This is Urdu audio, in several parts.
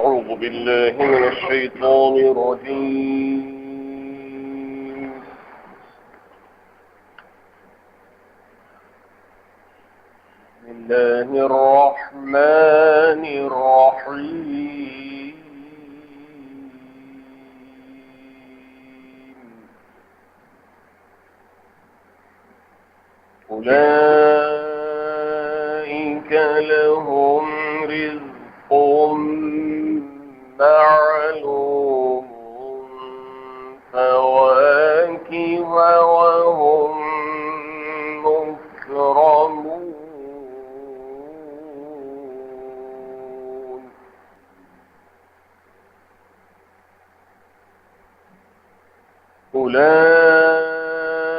أعوذ بالله من الشيطان الرجيم. بسم الله الرحمن الرحيم. أولئك لهم رزق معلوم فواكه وهم مكرمون.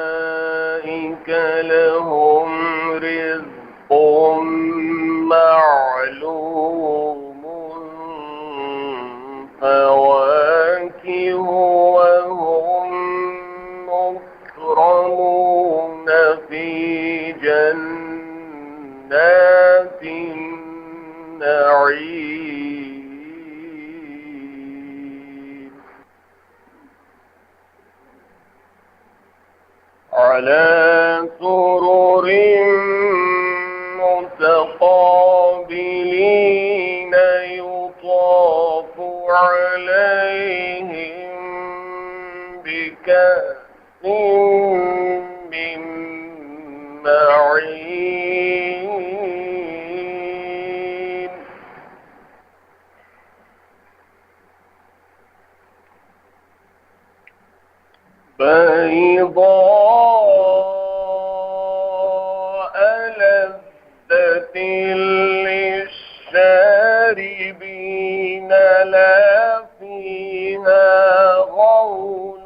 أولئك لهم رزق معلوم فواكه وهم مكرمون في جنات النعيم على سرر متقابلين يطاف عليهم بكأس من معين بيضاء لذة للشاربين لا فيها غول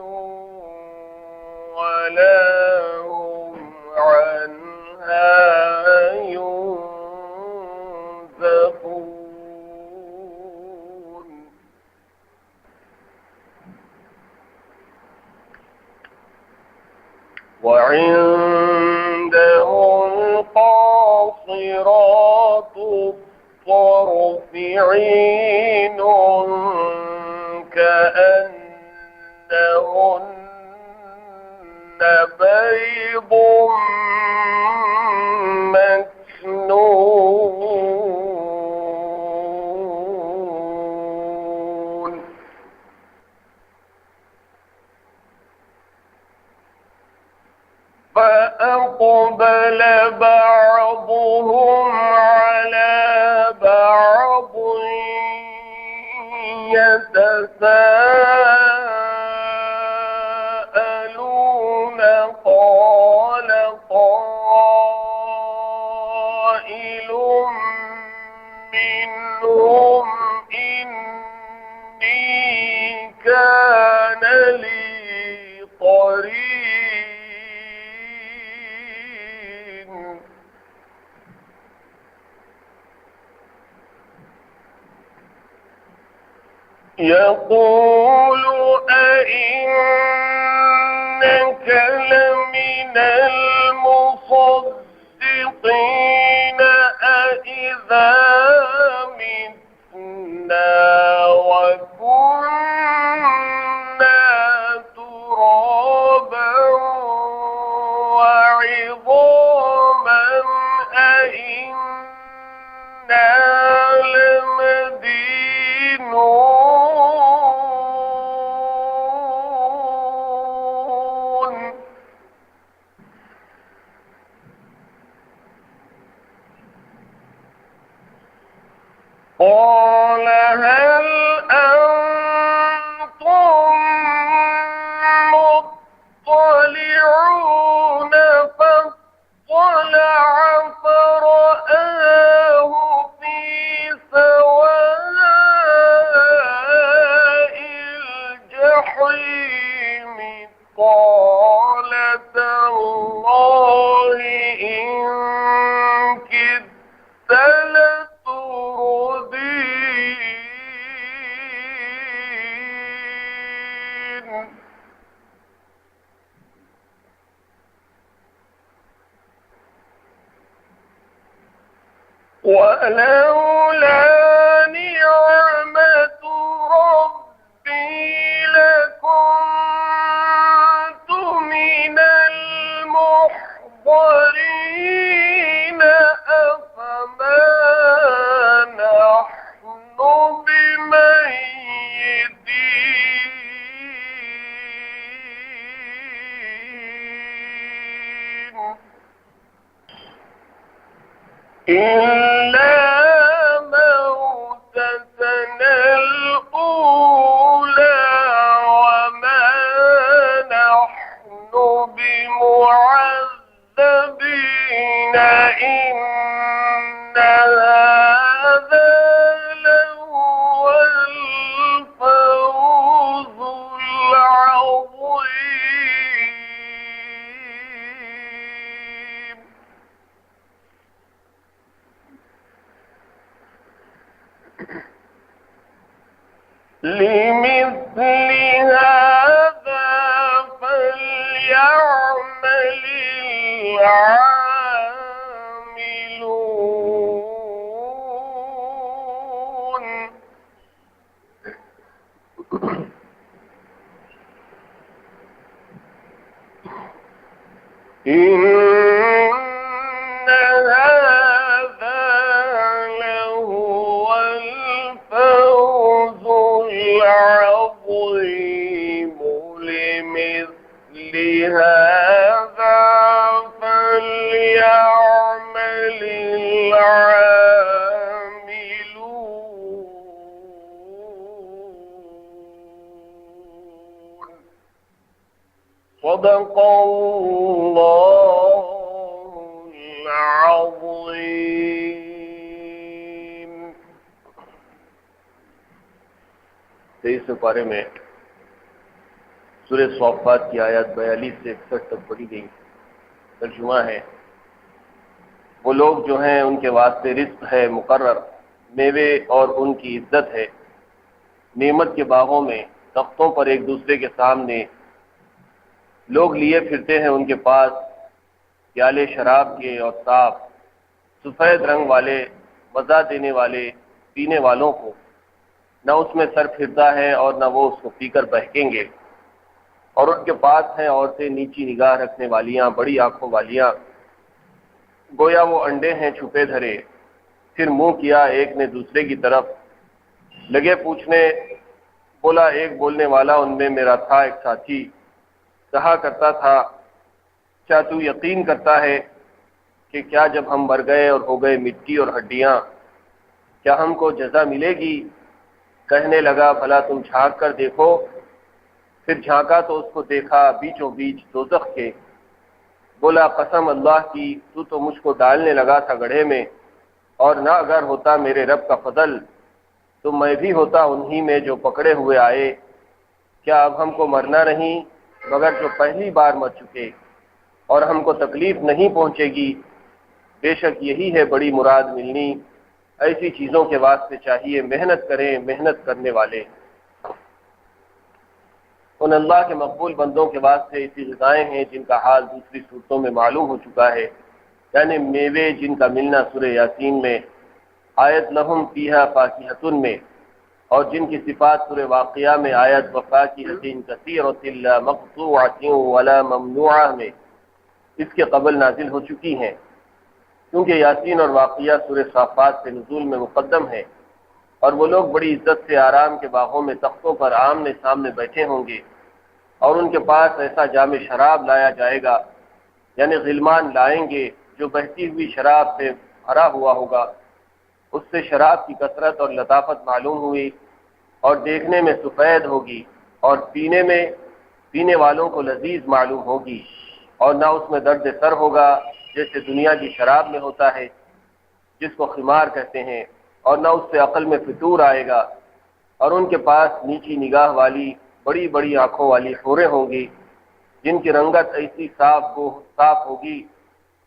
ولا هم عنها ينزفون. وعندهم قاصرات الطرف عين كأنهن بيض مكنون. فأقبل بعضهم على بعض يتساءلون قال قائل منهم إني كان لي قرين يقول أئنك لمن المصدقين أئذا متنا وكنا ترابا وعظاما أئنا لمدينون. قال هل أنتم مطلعون فاطلع فرآه في سواء الجحيم قال تالله إن كدت لتردين. ولولا نعمة إلا موتتنا الأولى وما نحن بمعذبين إن هذا لهو الفوز العظيم. لمثل هذا فليعمل العاملون. إن هذا لهو الفوز العظيم. لمثل هذا فليعمل العاملون. صدق الله العظيم. 23 پارے میں سورہ صافات کی آیات 42 سے 61 تک پڑھی گئی. ترجمہ ہے، وہ لوگ جو ہیں ان کے واسطے رزق ہے مقرر، میوے اور ان کی عزت ہے، نعمت کے باغوں میں تختوں پر ایک دوسرے کے سامنے لوگ لیے پھرتے ہیں، ان کے پاس پیالے شراب کے اور صاف سفید رنگ والے مزہ دینے والے پینے والوں کو، نہ اس میں سر پھرتا ہے اور نہ وہ اس کو پی کر بہکیں گے. اور ان کے پاس ہیں عورتیں نیچی نگاہ رکھنے والیاں، بڑی آنکھوں والیاں، گویا وہ انڈے ہیں چھپے دھرے. پھر منہ کیا ایک نے دوسرے کی طرف، لگے پوچھنے. بولا ایک بولنے والا ان میں میرا تھا ایک ساتھی، کہا کرتا تھا کیا تو یقین کرتا ہے کہ کیا جب ہم مر گئے اور ہو گئے مٹی اور ہڈیاں کیا ہم کو جزا ملے گی؟ کہنے لگا بھلا تم جھانک کر دیکھو. پھر جھانکا تو اس کو دیکھا بیچوں بیچ دوزخ کے. بولا قسم اللہ کی تو مجھ کو ڈالنے لگا تھا گڑھے میں، اور نہ اگر ہوتا میرے رب کا فضل تو میں بھی ہوتا انہی میں جو پکڑے ہوئے آئے. کیا اب ہم کو مرنا نہیں مگر جو پہلی بار مر چکے، اور ہم کو تکلیف نہیں پہنچے گی. بے شک یہی ہے بڑی مراد ملنی. ایسی چیزوں کے واسطے چاہیے محنت کریں محنت کرنے والے. ان اللہ کے مقبول بندوں کے واسطے ایسی غذائیں ہیں جن کا حال دوسری صورتوں میں معلوم ہو چکا ہے، یعنی میوے جن کا ملنا سورہ یاسین میں، آیت لہم فیہا فاکہۃ میں، اور جن کی صفات سورہ واقعہ میں آیت وفاکہۃ کثیرۃ لا مقطوعۃ ولا ممنوعہ میں اس کے قبل نازل ہو چکی ہیں. کیونکہ یاسین اور واقعہ سورہ صافات سے نزول میں مقدم ہے، اور وہ لوگ بڑی عزت سے آرام کے باغوں میں تختوں پر آمنے سامنے بیٹھے ہوں گے، اور ان کے پاس ایسا جام شراب لایا جائے گا، یعنی غلمان لائیں گے جو بہتی ہوئی شراب سے بھرا ہوا ہوگا. اس سے شراب کی کثرت اور لطافت معلوم ہوئی، اور دیکھنے میں سفید ہوگی، اور پینے والوں کو لذیذ معلوم ہوگی، اور نہ اس میں درد سر ہوگا جیسے دنیا کی شراب میں ہوتا ہے جس کو خمار کہتے ہیں، اور نہ اس سے عقل میں فطور آئے گا. اور ان کے پاس نیچی نگاہ والی بڑی بڑی آنکھوں والی حوریں ہوں گی جن کی رنگت ایسی صاف ہوگی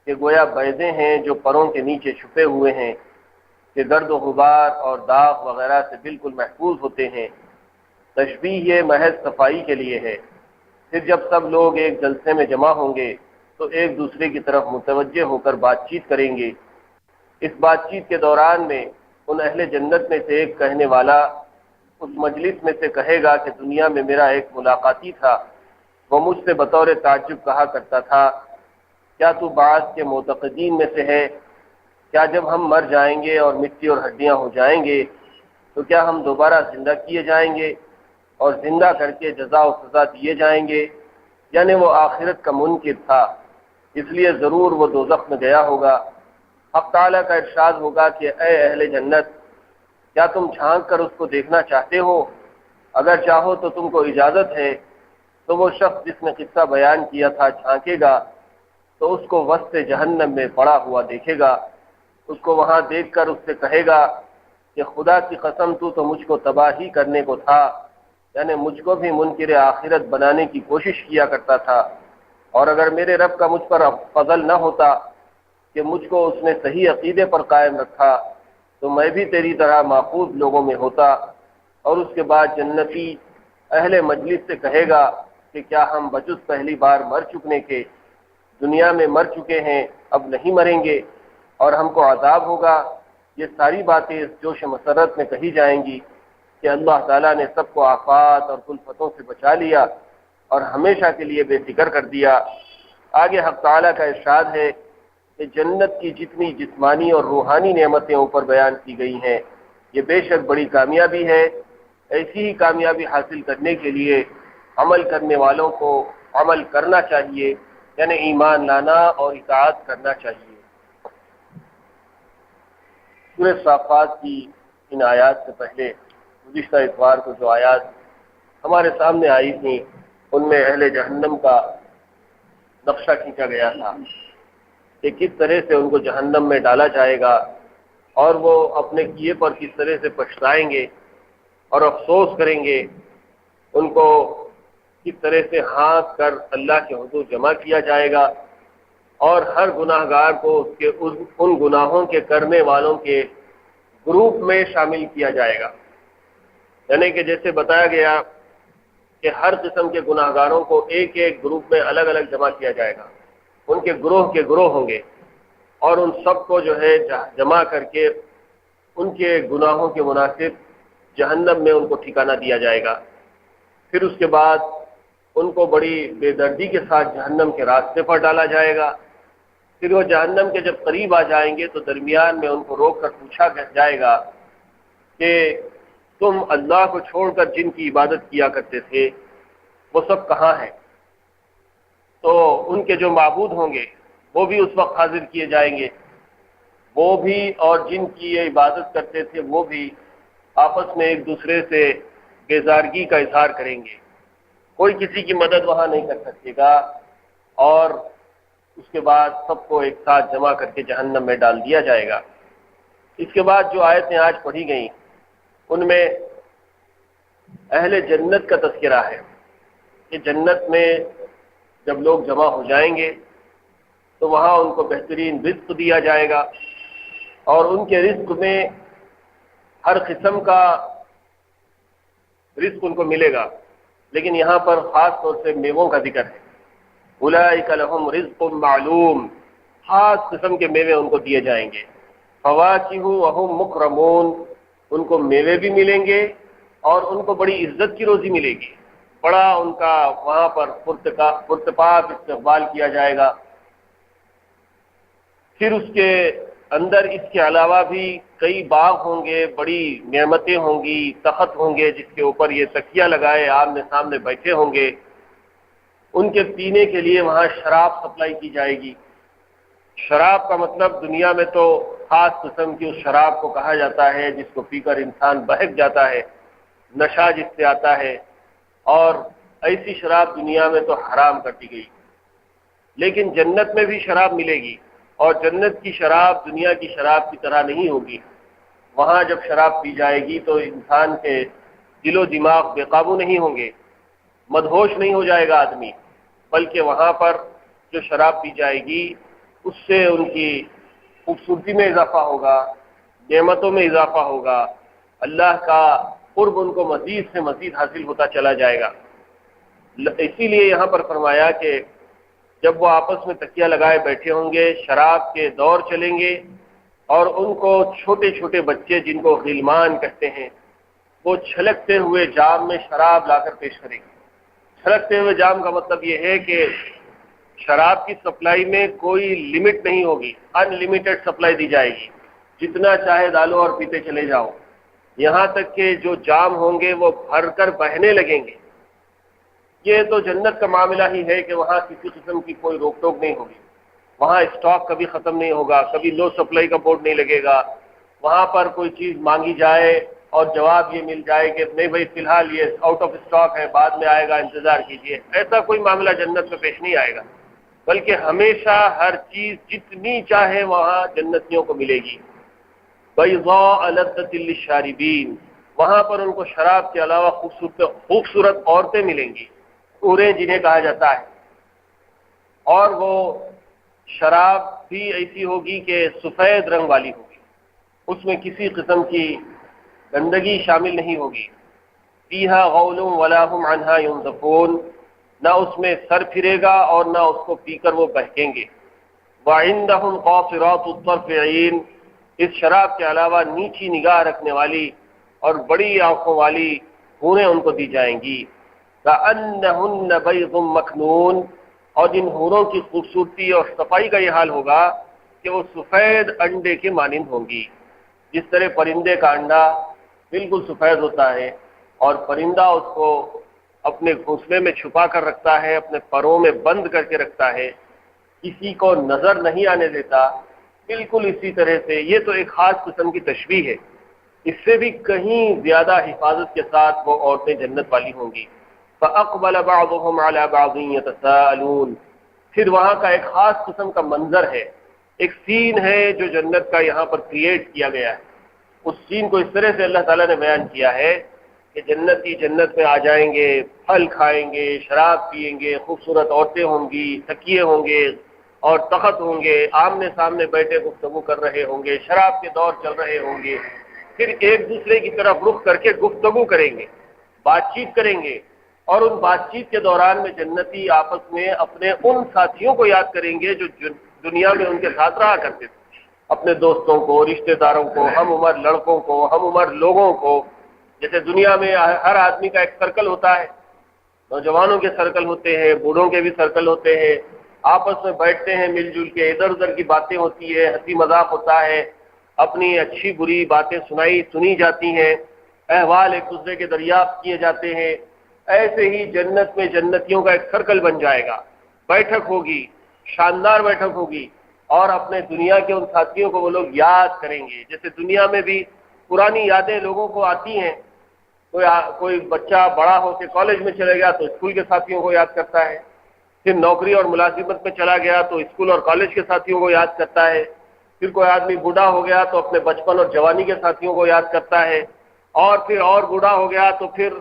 کہ گویا بیضے ہیں جو پروں کے نیچے چھپے ہوئے ہیں، کہ گرد و غبار اور داغ وغیرہ سے بالکل محفوظ ہوتے ہیں. تشبیہ یہ محض صفائی کے لیے ہے. پھر جب سب لوگ ایک جلسے میں جمع ہوں گے تو ایک دوسرے کی طرف متوجہ ہو کر بات چیت کریں گے. اس بات چیت کے دوران میں ان اہل جنت میں سے ایک کہنے والا اس مجلس میں سے کہے گا کہ دنیا میں میرا ایک ملاقاتی تھا، وہ مجھ سے بطور تعجب کہا کرتا تھا کیا تو بعث کے معتقدین میں سے ہے؟ کیا جب ہم مر جائیں گے اور مٹی اور ہڈیاں ہو جائیں گے تو کیا ہم دوبارہ زندہ کیے جائیں گے اور زندہ کر کے جزا و سزا دیے جائیں گے؟ یعنی وہ آخرت کا منکر تھا، اس لیے ضرور وہ دوزخ میں گیا ہوگا. حق تعالیٰ کا ارشاد ہوگا کہ اے اہل جنت، کیا تم جھانک کر اس کو دیکھنا چاہتے ہو؟ اگر چاہو تو تم کو اجازت ہے۔ تو وہ شخص جس نے قصہ بیان کیا تھا جھانکے گا تو اس کو وسط جہنم میں پڑا ہوا دیکھے گا۔ اس کو وہاں دیکھ کر اس سے کہے گا کہ خدا کی قسم تو مجھ کو تباہ ہی کرنے کو تھا، یعنی مجھ کو بھی منکر آخرت بنانے کی کوشش کیا کرتا تھا، اور اگر میرے رب کا مجھ پر فضل نہ ہوتا کہ مجھ کو اس نے صحیح عقیدے پر قائم رکھا تو میں بھی تیری طرح محفوظ لوگوں میں ہوتا۔ اور اس کے بعد جنتی اہل مجلس سے کہے گا کہ کیا ہم بجز پہلی بار مر چکنے کے دنیا میں مر چکے ہیں، اب نہیں مریں گے اور ہم کو عذاب ہوگا؟ یہ ساری باتیں اس جوش مسرت میں کہی جائیں گی کہ اللہ تعالیٰ نے سب کو آفات اور کلفتوں سے بچا لیا اور ہمیشہ کے لیے بے فکر کر دیا۔ آگے حق تعالیٰ کا ارشاد ہے کہ جنت کی جتنی جسمانی اور روحانی نعمتیں اوپر بیان کی گئی ہیں یہ بے شک بڑی کامیابی ہے۔ ایسی ہی کامیابی حاصل کرنے کے لیے عمل کرنے والوں کو عمل کرنا چاہیے، یعنی ایمان لانا اور اطاعت کرنا چاہیے۔ سورہ صافات کی ان آیات سے پہلے گزشتہ اتوار کو جو آیات ہمارے سامنے آئی تھیں ان میں اہل جہنم کا نقشہ کھینچا گیا تھا کہ کس طرح سے ان کو جہنم میں ڈالا جائے گا اور وہ اپنے کیے پر کس طرح سے پچھتائیں گے اور افسوس کریں گے۔ ان کو کس طرح سے ہانک کر اللہ کے حضور جمع کیا جائے گا اور ہر گناہ گار کو اس کے ان گناہوں کے کرنے والوں کے گروپ میں شامل کیا جائے گا، یعنی کہ جیسے بتایا گیا کہ ہر قسم کے گناہ گاروں کو ایک ایک گروپ میں الگ الگ جمع کیا جائے گا، ان کے گروہ ہوں گے اور ان سب کو جو ہے جمع کر کے ان کے گناہوں کے مناسب جہنم میں ان کو ٹھکانہ دیا جائے گا۔ پھر اس کے بعد ان کو بڑی بے دردی کے ساتھ جہنم کے راستے پر ڈالا جائے گا۔ پھر وہ جہنم کے جب قریب آ جائیں گے تو درمیان میں ان کو روک کر پوچھا جائے گا کہ تم اللہ کو چھوڑ کر جن کی عبادت کیا کرتے تھے وہ سب کہاں ہیں؟ تو ان کے جو معبود ہوں گے وہ بھی اس وقت حاضر کیے جائیں گے، وہ بھی اور جن کی یہ عبادت کرتے تھے وہ بھی آپس میں ایک دوسرے سے بیزارگی کا اظہار کریں گے۔ کوئی کسی کی مدد وہاں نہیں کر سکے گا اور اس کے بعد سب کو ایک ساتھ جمع کر کے جہنم میں ڈال دیا جائے گا۔ اس کے بعد جو آیتیں آج پڑھی گئیں ان میں اہل جنت کا تذکرہ ہے کہ جنت میں جب لوگ جمع ہو جائیں گے تو وہاں ان کو بہترین رزق دیا جائے گا اور ان کے رزق میں ہر قسم کا رزق ان کو ملے گا، لیکن یہاں پر خاص طور سے میووں کا ذکر ہے۔ اولئک لہم رزق معلوم، خاص قسم کے میوے ان کو دیے جائیں گے۔ فواکہ وہم مکرمون، ان کو میوے بھی ملیں گے اور ان کو بڑی عزت کی روزی ملے گی، بڑا ان کا وہاں پر پرتپاک استقبال کیا جائے گا۔ پھر اس کے اندر اس کے علاوہ بھی کئی باغ ہوں گے، بڑی نعمتیں ہوں گی، تخت ہوں گے جس کے اوپر یہ تکیہ لگائے آمنے سامنے بیٹھے ہوں گے۔ ان کے پینے کے لیے وہاں شراب سپلائی کی جائے گی۔ شراب کا مطلب دنیا میں تو خاص قسم کی اس شراب کو کہا جاتا ہے جس کو پی کر انسان بہک جاتا ہے، نشہ جس سے آتا ہے، اور ایسی شراب دنیا میں تو حرام کر دی گئی، لیکن جنت میں بھی شراب ملے گی اور جنت کی شراب دنیا کی شراب کی طرح نہیں ہوگی۔ وہاں جب شراب پی جائے گی تو انسان کے دل و دماغ بے قابو نہیں ہوں گے، مدہوش نہیں ہو جائے گا آدمی، بلکہ وہاں پر جو شراب پی جائے گی اس سے ان کی خوبصورتی میں اضافہ ہوگا، نعمتوں میں اضافہ ہوگا، اللہ کا قرب ان کو مزید سے مزید حاصل ہوتا چلا جائے گا۔ اسی لیے یہاں پر فرمایا کہ جب وہ آپس میں تکیہ لگائے بیٹھے ہوں گے، شراب کے دور چلیں گے اور ان کو چھوٹے چھوٹے بچے جن کو غلمان کہتے ہیں وہ چھلکتے ہوئے جام میں شراب لا کر پیش کریں گے۔ چھلکتے ہوئے جام کا مطلب یہ ہے کہ شراب کی سپلائی میں کوئی لمٹ نہیں ہوگی، ان لمیٹڈ سپلائی دی جائے گی، جتنا چاہے ڈالو اور پیتے چلے جاؤ، یہاں تک کہ جو جام ہوں گے وہ بھر کر بہنے لگیں گے۔ یہ تو جنت کا معاملہ ہی ہے کہ وہاں کسی قسم کی کوئی روک ٹوک نہیں ہوگی۔ وہاں اسٹاک کبھی ختم نہیں ہوگا، کبھی لو سپلائی کا بورڈ نہیں لگے گا، وہاں پر کوئی چیز مانگی جائے اور جواب یہ مل جائے کہ نہیں بھائی فی الحال یہ آؤٹ آف اسٹاک ہے، بعد میں آئے گا انتظار کیجیے، ایسا کوئی معاملہ جنت میں پیش نہیں آئے گا، بلکہ ہمیشہ ہر چیز جتنی چاہے وہاں جنتیوں کو ملے گی۔ بیضاء لذۃ للشاربین، وہاں پر ان کو شراب کے علاوہ خوبصورت عورتیں ملیں گی، حوریں جنہیں کہا جاتا ہے، اور وہ شراب بھی ایسی ہوگی کہ سفید رنگ والی ہوگی، اس میں کسی قسم کی گندگی شامل نہیں ہوگی۔ فیہا غول ولا هم عنہا ینزفون، نہ اس میں سر پھرے گا اور نہ اس کو پی کر وہ بہکیں گے۔ وعندہم قاصرات الطرف عین، اس شراب کے علاوہ نیچی نگاہ رکھنے والی اور بڑی آنکھوں والی حوریں ان کو دی جائیں گی۔ کأنہن بیض مکنون، اور جن حوروں کی خوبصورتی اور صفائی کا یہ حال ہوگا کہ وہ سفید انڈے کے مانند ہوں گی۔ جس طرح پرندے کا انڈا بالکل سفید ہوتا ہے اور پرندہ اس کو اپنے گھونسلے میں چھپا کر رکھتا ہے، اپنے پروں میں بند کر کے رکھتا ہے، کسی کو نظر نہیں آنے دیتا، بالکل اسی طرح سے یہ تو ایک خاص قسم کی تشبیہ ہے، اس سے بھی کہیں زیادہ حفاظت کے ساتھ وہ عورتیں جنت والی ہوں گی۔ فَأَقْبَلَ بَعْضُهُمْ عَلَى بَعْضٍ يَتَسَاءَلُونَ، پھر وہاں کا ایک خاص قسم کا منظر ہے، ایک سین ہے جو جنت کا یہاں پر کریٹ کیا گیا ہے۔ اس سین کو اس طرح سے اللہ تعالیٰ نے بیان کیا ہے کہ جنتی جنت میں آ جائیں گے، پھل کھائیں گے، شراب پیئیں گے، خوبصورت عورتیں ہوں گی، تکیے ہوں گے اور تخت ہوں گے، آمنے سامنے بیٹھے گفتگو کر رہے ہوں گے، شراب کے دور چل رہے ہوں گے، پھر ایک دوسرے کی طرف رخ کر کے گفتگو کریں گے، بات چیت کریں گے، اور ان بات چیت کے دوران میں جنتی آپس میں اپنے ان ساتھیوں کو یاد کریں گے جو دنیا میں ان کے ساتھ رہا کرتے تھے، اپنے دوستوں کو، رشتہ داروں کو، ہم عمر لڑکوں کو، ہم عمر لوگوں کو۔ جیسے دنیا میں ہر آدمی کا ایک سرکل ہوتا ہے، نوجوانوں کے سرکل ہوتے ہیں، بوڑھوں کے بھی سرکل ہوتے ہیں، آپس میں بیٹھتے ہیں مل جل کے، ادھر ادھر کی باتیں ہوتی ہے، ہنسی مذاق ہوتا ہے، اپنی اچھی بری باتیں سنی جاتی ہیں، احوال ایک دوسرے کے دریافت کیے جاتے ہیں۔ ایسے ہی جنت میں جنتیوں کا ایک سرکل بن جائے گا، بیٹھک ہوگی، شاندار بیٹھک ہوگی، اور اپنے دنیا کے ان ساتھیوں کو وہ لوگ یاد کریں گے۔ جیسے دنیا میں بھی پرانی یادیں لوگوں کو آتی ہیں، کوئی بچہ بڑا ہو کے کالج میں چلے گیا تو اسکول کے ساتھیوں کو یاد کرتا ہے، پھر نوکری اور ملازمت میں چلا گیا تو اسکول اور کالج کے ساتھیوں کو یاد کرتا ہے، پھر کوئی آدمی بوڑھا ہو گیا تو اپنے بچپن اور جوانی کے ساتھیوں کو یاد کرتا ہے، اور پھر اور بوڑھا ہو گیا تو پھر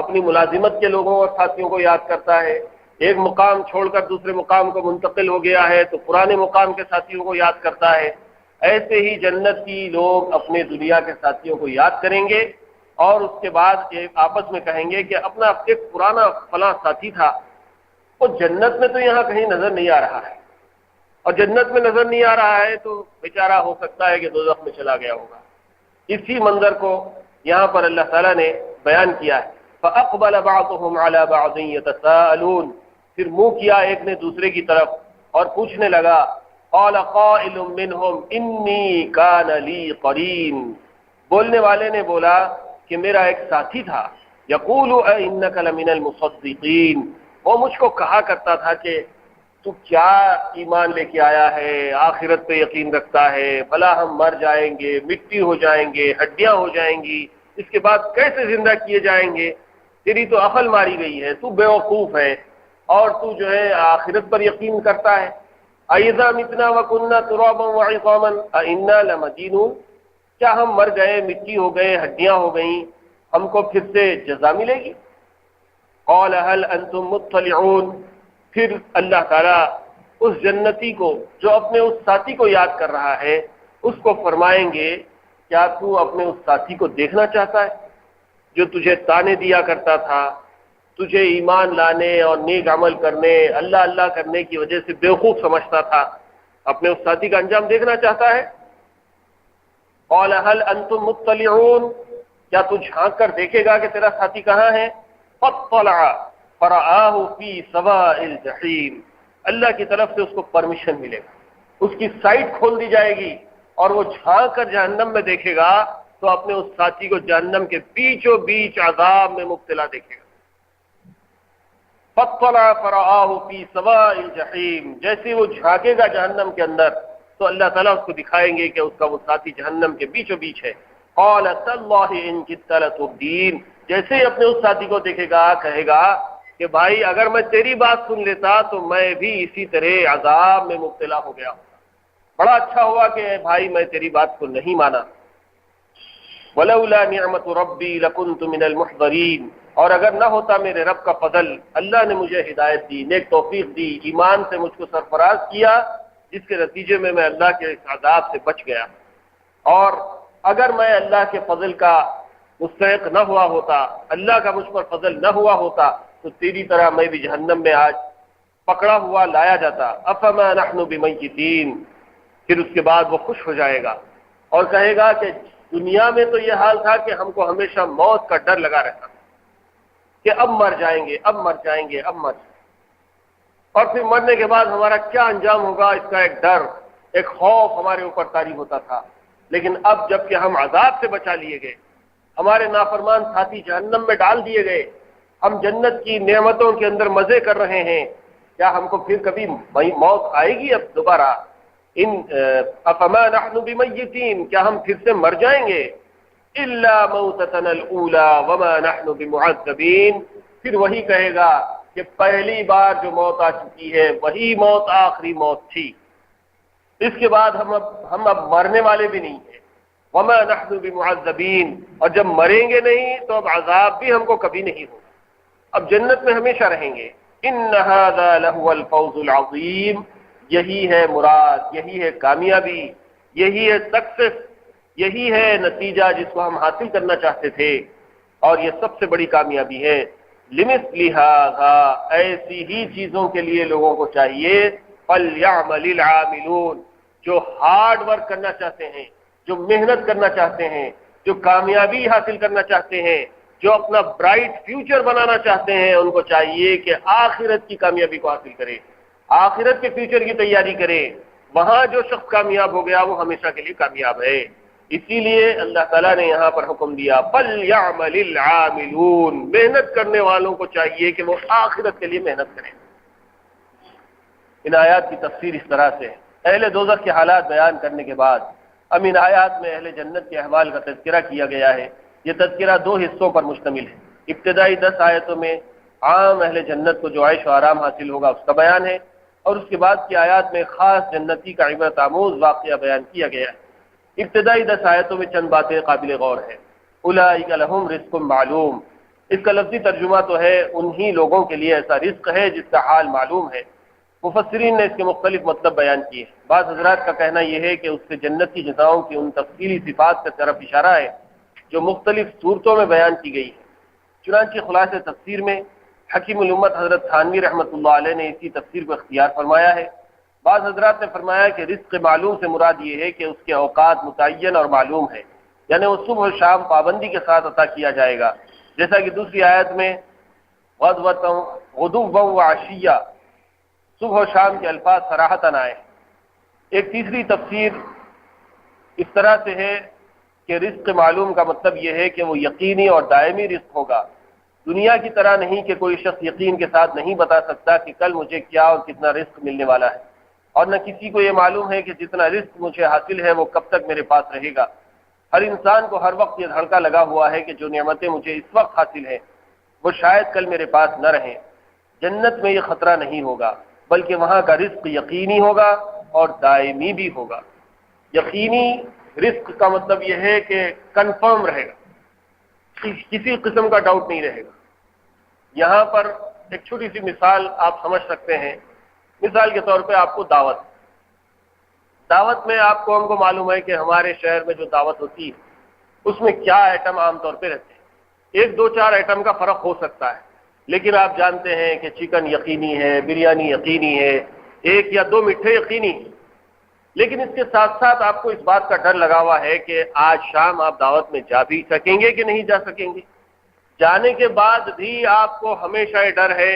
اپنی ملازمت کے لوگوں اور ساتھیوں کو یاد کرتا ہے، ایک مقام چھوڑ کر دوسرے مقام کو منتقل ہو گیا ہے تو پرانے مقام کے ساتھیوں کو یاد کرتا ہے۔ ایسے ہی جنتی لوگ اپنے دنیا کے ساتھیوں کو یاد کریں گے اور اس کے بعد ایک آپس میں کہیں گے کہ اپنا ایک پرانا فلاں ساتھی تھا، وہ جنت میں تو یہاں کہیں نظر نہیں آ رہا ہے، اور جنت میں نظر نہیں آ رہا ہے تو بیچارہ ہو سکتا ہے کہ دوزخ میں چلا گیا ہوگا۔ اسی منظر کو یہاں پر اللہ تعالیٰ نے بیان کیا ہے۔ فَأَقْبَلَ بَعْضُهُمْ عَلَى بَعْضٍ يَتَسَاءَلُونَ، پھر منہ کیا ایک نے دوسرے کی طرف اور پوچھنے لگا، قَالَ قَائِلٌ مِّنْهُمْ إِنِّي كَانَ لِي قَرِينٌ، بولنے والے نے بولا کہ میرا ایک ساتھی تھا، يَقُولُ أَإِنَّكَ لَمِنَ الْمُصَدِّقِينَ، وہ مجھ کو کہا کرتا تھا کہ تو کیا ایمان لے کے آیا ہے، آخرت پہ یقین رکھتا ہے، بھلا ہم مر جائیں گے، مٹی ہو جائیں گے، ہڈیاں ہو جائیں گی، اس کے بعد کیسے زندہ کیے جائیں گے، تیری تو عقل ماری گئی ہے، تو بے وقوف ہے، اور تو جو ہے آخرت پر یقین کرتا ہے۔ اَإِذَا مِتْنَا وَكُنَّا تُرَابًا وَعِظَامًا أَإِنَّا لَمَدِينُونَ، کیا ہم مر گئے، مٹی ہو گئے، ہڈیاں ہو گئیں، ہم کو پھر سے جزا ملے گی؟ قَالَ هَلْ أَنْتُمْ مُطَّلِعُونَ، پھر اللہ تعالیٰ اس جنتی کو جو اپنے اس ساتھی کو یاد کر رہا ہے اس کو فرمائیں گے، کیا تو اپنے اس ساتھی کو دیکھنا چاہتا ہے جو تجھے تانے دیا کرتا تھا، تجھے ایمان لانے اور نیک عمل کرنے، اللہ اللہ کرنے کی وجہ سے بیوقوف سمجھتا تھا، اپنے اس ساتھی کا انجام دیکھنا چاہتا ہے؟ قَالَ هَلْ أَنْتُمْ مُطَّلِعُونَ، کیا تو جھانک کر دیکھے گا کہ تیرا ساتھی کہاں ہے؟ فَاطَّلَعَ فَرَآهُ فِي سَوَاءِ الْجَحِيمِ، اللہ کی طرف سے اس کو پرمیشن ملے گا، اس کی سائٹ کھول دی جائے گی اور وہ جھانک کر جہنم میں دیکھے گا تو اپنے اس ساتھی کو جہنم کے بیچوں بیچ عذاب میں مبتلا دیکھے گا۔ فاطلع فرآہ فی سواء الجحیم، جیسے وہ جھانکے گا جہنم کے اندر تو اللہ تعالیٰ اس کو دکھائیں گے کہ اس کا وہ ساتھی جہنم کے بیچوں بیچ ہے۔ قال تاللہ ان کدت لتردین، جیسے ہی اپنے اس ساتھی کو دیکھے گا کہے گا کہ بھائی اگر میں تیری بات سن لیتا تو میں بھی اسی طرح عذاب میں مبتلا ہو گیا، بڑا اچھا ہوا کہ بھائی میں تیری بات کو نہیں مانا۔ ولولا نعمت ربی لکنت من المحضرین، اور اگر نہ ہوتا میرے رب کا فضل، اللہ نے مجھے ہدایت دی، نیک توفیق دی، ایمان سے مجھ کو سرفراز کیا، جس کے نتیجے میں اللہ کے اس عذاب سے بچ گیا، اور اگر میں اللہ کے فضل کا مستحق نہ ہوا ہوتا، اللہ کا مجھ پر فضل نہ ہوا ہوتا تو تیری طرح میں بھی جہنم میں آج پکڑا ہوا لایا جاتا۔ افما نحن بمیتین، پھر اس کے بعد وہ خوش ہو جائے گا اور کہے گا کہ دنیا میں تو یہ حال تھا کہ ہم کو ہمیشہ موت کا ڈر لگا رہتا کہ اب مر جائیں گے، اب مر جائیں گے، اب مر جائیں گے، اور پھر مرنے کے بعد ہمارا کیا انجام ہوگا اس کا ایک ڈر، ایک خوف ہمارے اوپر طاری ہوتا تھا۔ لیکن اب جب کہ ہم عذاب سے بچا لیے گئے، ہمارے نافرمان ساتھی جہنم میں ڈال دیے گئے، ہم جنت کی نعمتوں کے اندر مزے کر رہے ہیں، کیا ہم کو پھر کبھی موت آئے گی اب دوبارہ؟ افما نحن بمیتین، کیا ہم پھر سے مر جائیں گے؟ الا موتتنا الاولی وما نحن بمعذبین، پھر وہی کہے گا کہ پہلی بار جو موت آ چکی ہے وہی موت آخری موت تھی، اس کے بعد ہم اب مرنے والے بھی نہیں ہیں۔ وما نحن بمعذبین، اور جب مریں گے نہیں تو اب عذاب بھی ہم کو کبھی نہیں ہوگا، اب جنت میں ہمیشہ رہیں گے۔ ان ھذا لہو الفوز العظیم، یہی ہے مراد، یہی ہے کامیابی، یہی ہے سکسیس، یہی ہے نتیجہ جس کو ہم حاصل کرنا چاہتے تھے، اور یہ سب سے بڑی کامیابی ہے۔ لمثل ھذا، ایسی ہی چیزوں کے لیے لوگوں کو چاہیے، فلیعمل العاملون، جو ہارڈ ورک کرنا چاہتے ہیں، جو محنت کرنا چاہتے ہیں، جو کامیابی حاصل کرنا چاہتے ہیں، جو اپنا برائٹ فیوچر بنانا چاہتے ہیں، ان کو چاہیے کہ آخرت کی کامیابی کو حاصل کرے، آخرت کے فیوچر کی تیاری کرے۔ وہاں جو شخص کامیاب ہو گیا وہ ہمیشہ کے لیے کامیاب ہے۔ اسی لیے اللہ تعالیٰ نے یہاں پر حکم دیا فَلْيَعْمَلِ الْعَامِلُونَ، محنت کرنے والوں کو چاہیے کہ وہ آخرت کے لیے محنت کریں۔ ان آیات کی تفسیر اس طرح سے، اہل دوزخ کے حالات بیان کرنے کے بعد اب ان آیات میں اہل جنت کے احوال کا تذکرہ کیا گیا ہے۔ یہ تذکرہ دو حصوں پر مشتمل ہے۔ ابتدائی 10 آیتوں میں عام اہل جنت کو جو عیش و آرام حاصل ہوگا اس کا بیان ہے، اور اس کے بعد کی آیات میں خاص جنتی کا عبرت آموز واقعہ بیان کیا گیا ہے۔ ابتدائی 10 آیتوں میں چند باتیں قابل غور ہیں۔ اولئک لہم رزق معلوم، اس کا لفظی ترجمہ تو ہے انہی لوگوں کے لیے ایسا رزق ہے جس کا حال معلوم ہے۔ مفسرین نے اس کے مختلف مطلب بیان کیے۔ بعض حضرات کا کہنا یہ ہے کہ اس سے جنت کی جزاؤں کی ان تفصیلی صفات کی طرف اشارہ ہے جو مختلف صورتوں میں بیان کی گئی ہے۔ چنانچہ خلاصہ تفسیر میں حکیم الامت حضرت تھانوی رحمۃ اللہ علیہ نے اسی تفسیر کو اختیار فرمایا ہے۔ بعض حضرات نے فرمایا کہ رزق معلوم سے مراد یہ ہے کہ اس کے اوقات متعین اور معلوم ہے، یعنی وہ صبح و شام پابندی کے ساتھ عطا کیا جائے گا، جیسا کہ دوسری آیت میں غدوا وعشیہ، صبح و شام کے الفاظ صراحتاً آئے۔ ایک تیسری تفسیر اس طرح سے ہے کہ رزق معلوم کا مطلب یہ ہے کہ وہ یقینی اور دائمی رزق ہوگا، دنیا کی طرح نہیں کہ کوئی شخص یقین کے ساتھ نہیں بتا سکتا کہ کل مجھے کیا اور کتنا رزق ملنے والا ہے، اور نہ کسی کو یہ معلوم ہے کہ جتنا رزق مجھے حاصل ہے وہ کب تک میرے پاس رہے گا۔ ہر انسان کو ہر وقت یہ دھڑکا لگا ہوا ہے کہ جو نعمتیں مجھے اس وقت حاصل ہیں وہ شاید کل میرے پاس نہ رہیں۔ جنت میں یہ خطرہ نہیں ہوگا، بلکہ وہاں کا رزق یقینی ہوگا اور دائمی بھی ہوگا۔ یقینی رزق کا مطلب یہ ہے کہ کنفرم رہے گا، کسی قسم کا ڈاؤٹ نہیں رہے گا۔ یہاں پر ایک چھوٹی سی مثال آپ سمجھ سکتے ہیں۔ مثال کے طور پہ آپ کو دعوت میں آپ کو ہم کو معلوم ہے کہ ہمارے شہر میں جو دعوت ہوتی ہے اس میں کیا آئٹم عام طور پہ رہتے ہیں۔ 1-2-4 آئٹم کا فرق ہو سکتا ہے، لیکن آپ جانتے ہیں کہ چکن یقینی ہے، بریانی یقینی ہے، 1 یا 2 میٹھے یقینی ہیں۔ لیکن اس کے ساتھ ساتھ آپ کو اس بات کا ڈر لگا ہوا ہے کہ آج شام آپ دعوت میں جا بھی سکیں گے کہ نہیں جا سکیں گے۔ جانے کے بعد بھی آپ کو ہمیشہ یہ ڈر ہے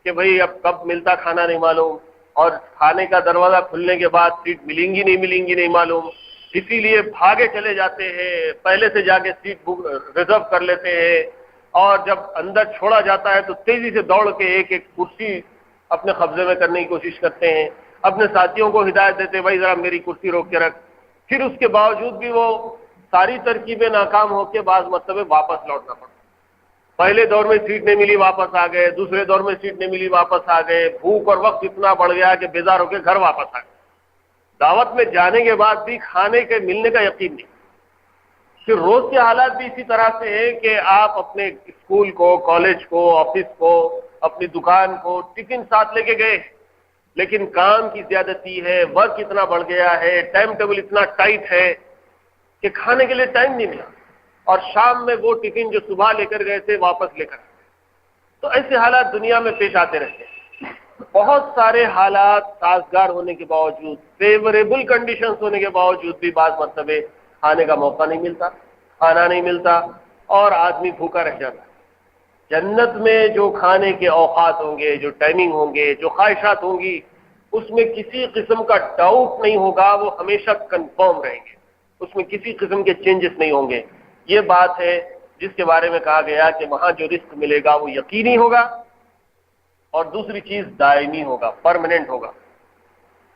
کہ بھئی اب کب ملتا کھانا نہیں معلوم، اور کھانے کا دروازہ کھلنے کے بعد سیٹ ملیں گی نہیں معلوم، اسی لیے بھاگے چلے جاتے ہیں، پہلے سے جا کے سیٹ بک ریزرو کر لیتے ہیں، اور جب اندر چھوڑا جاتا ہے تو تیزی سے دوڑ کے ایک ایک کرسی اپنے قبضے میں کرنے کی کوشش کرتے ہیں، اپنے ساتھیوں کو ہدایت دیتے ہیں بھائی ذرا میری کرسی روک کے رکھ، پھر اس کے باوجود بھی وہ ساری ترکیبیں ناکام ہو کے بعض مرتبہ واپس لوٹنا پڑتا۔ پہلے دور میں سیٹ نہیں ملی واپس آ گئے، دوسرے دور میں سیٹ نہیں ملی واپس آ گئے، بھوک اور وقت اتنا بڑھ گیا کہ بیزار ہو کے گھر واپس آ گئے، دعوت میں جانے کے بعد بھی کھانے کے ملنے کا یقین نہیں۔ پھر روز کے حالات بھی اسی طرح سے ہیں کہ آپ اپنے اسکول کو، کالج کو، آفس کو، اپنی دکان کو ٹفن ساتھ لے کے گئے، لیکن کام کی زیادتی ہے، ورک اتنا بڑھ گیا ہے، ٹائم ٹیبل اتنا ٹائٹ ہے کہ کھانے کے لیے ٹائم نہیں ملا، اور شام میں وہ ٹفن جو صبح لے کر گئے تھے واپس لے کر آئے۔ تو ایسے حالات دنیا میں پیش آتے رہتے ہیں۔ بہت سارے حالات سازگار ہونے کے باوجود، فیوریبل کنڈیشنز ہونے کے باوجود بھی بعض مرتبہ کھانے کا موقع نہیں ملتا، کھانا نہیں ملتا، اور آدمی بھوکا رہ جاتا ہے۔ جنت میں جو کھانے کے اوقات ہوں گے، جو ٹائمنگ ہوں گے، جو خواہشات ہوں گی، اس میں کسی قسم کا ڈاؤٹ نہیں ہوگا، وہ ہمیشہ کنفرم رہیں گے، اس میں کسی قسم کے چینجز نہیں ہوں گے۔ یہ بات ہے جس کے بارے میں کہا گیا کہ وہاں جو رزق ملے گا وہ یقینی ہوگا، اور دوسری چیز دائمی ہوگا، پرماننٹ ہوگا،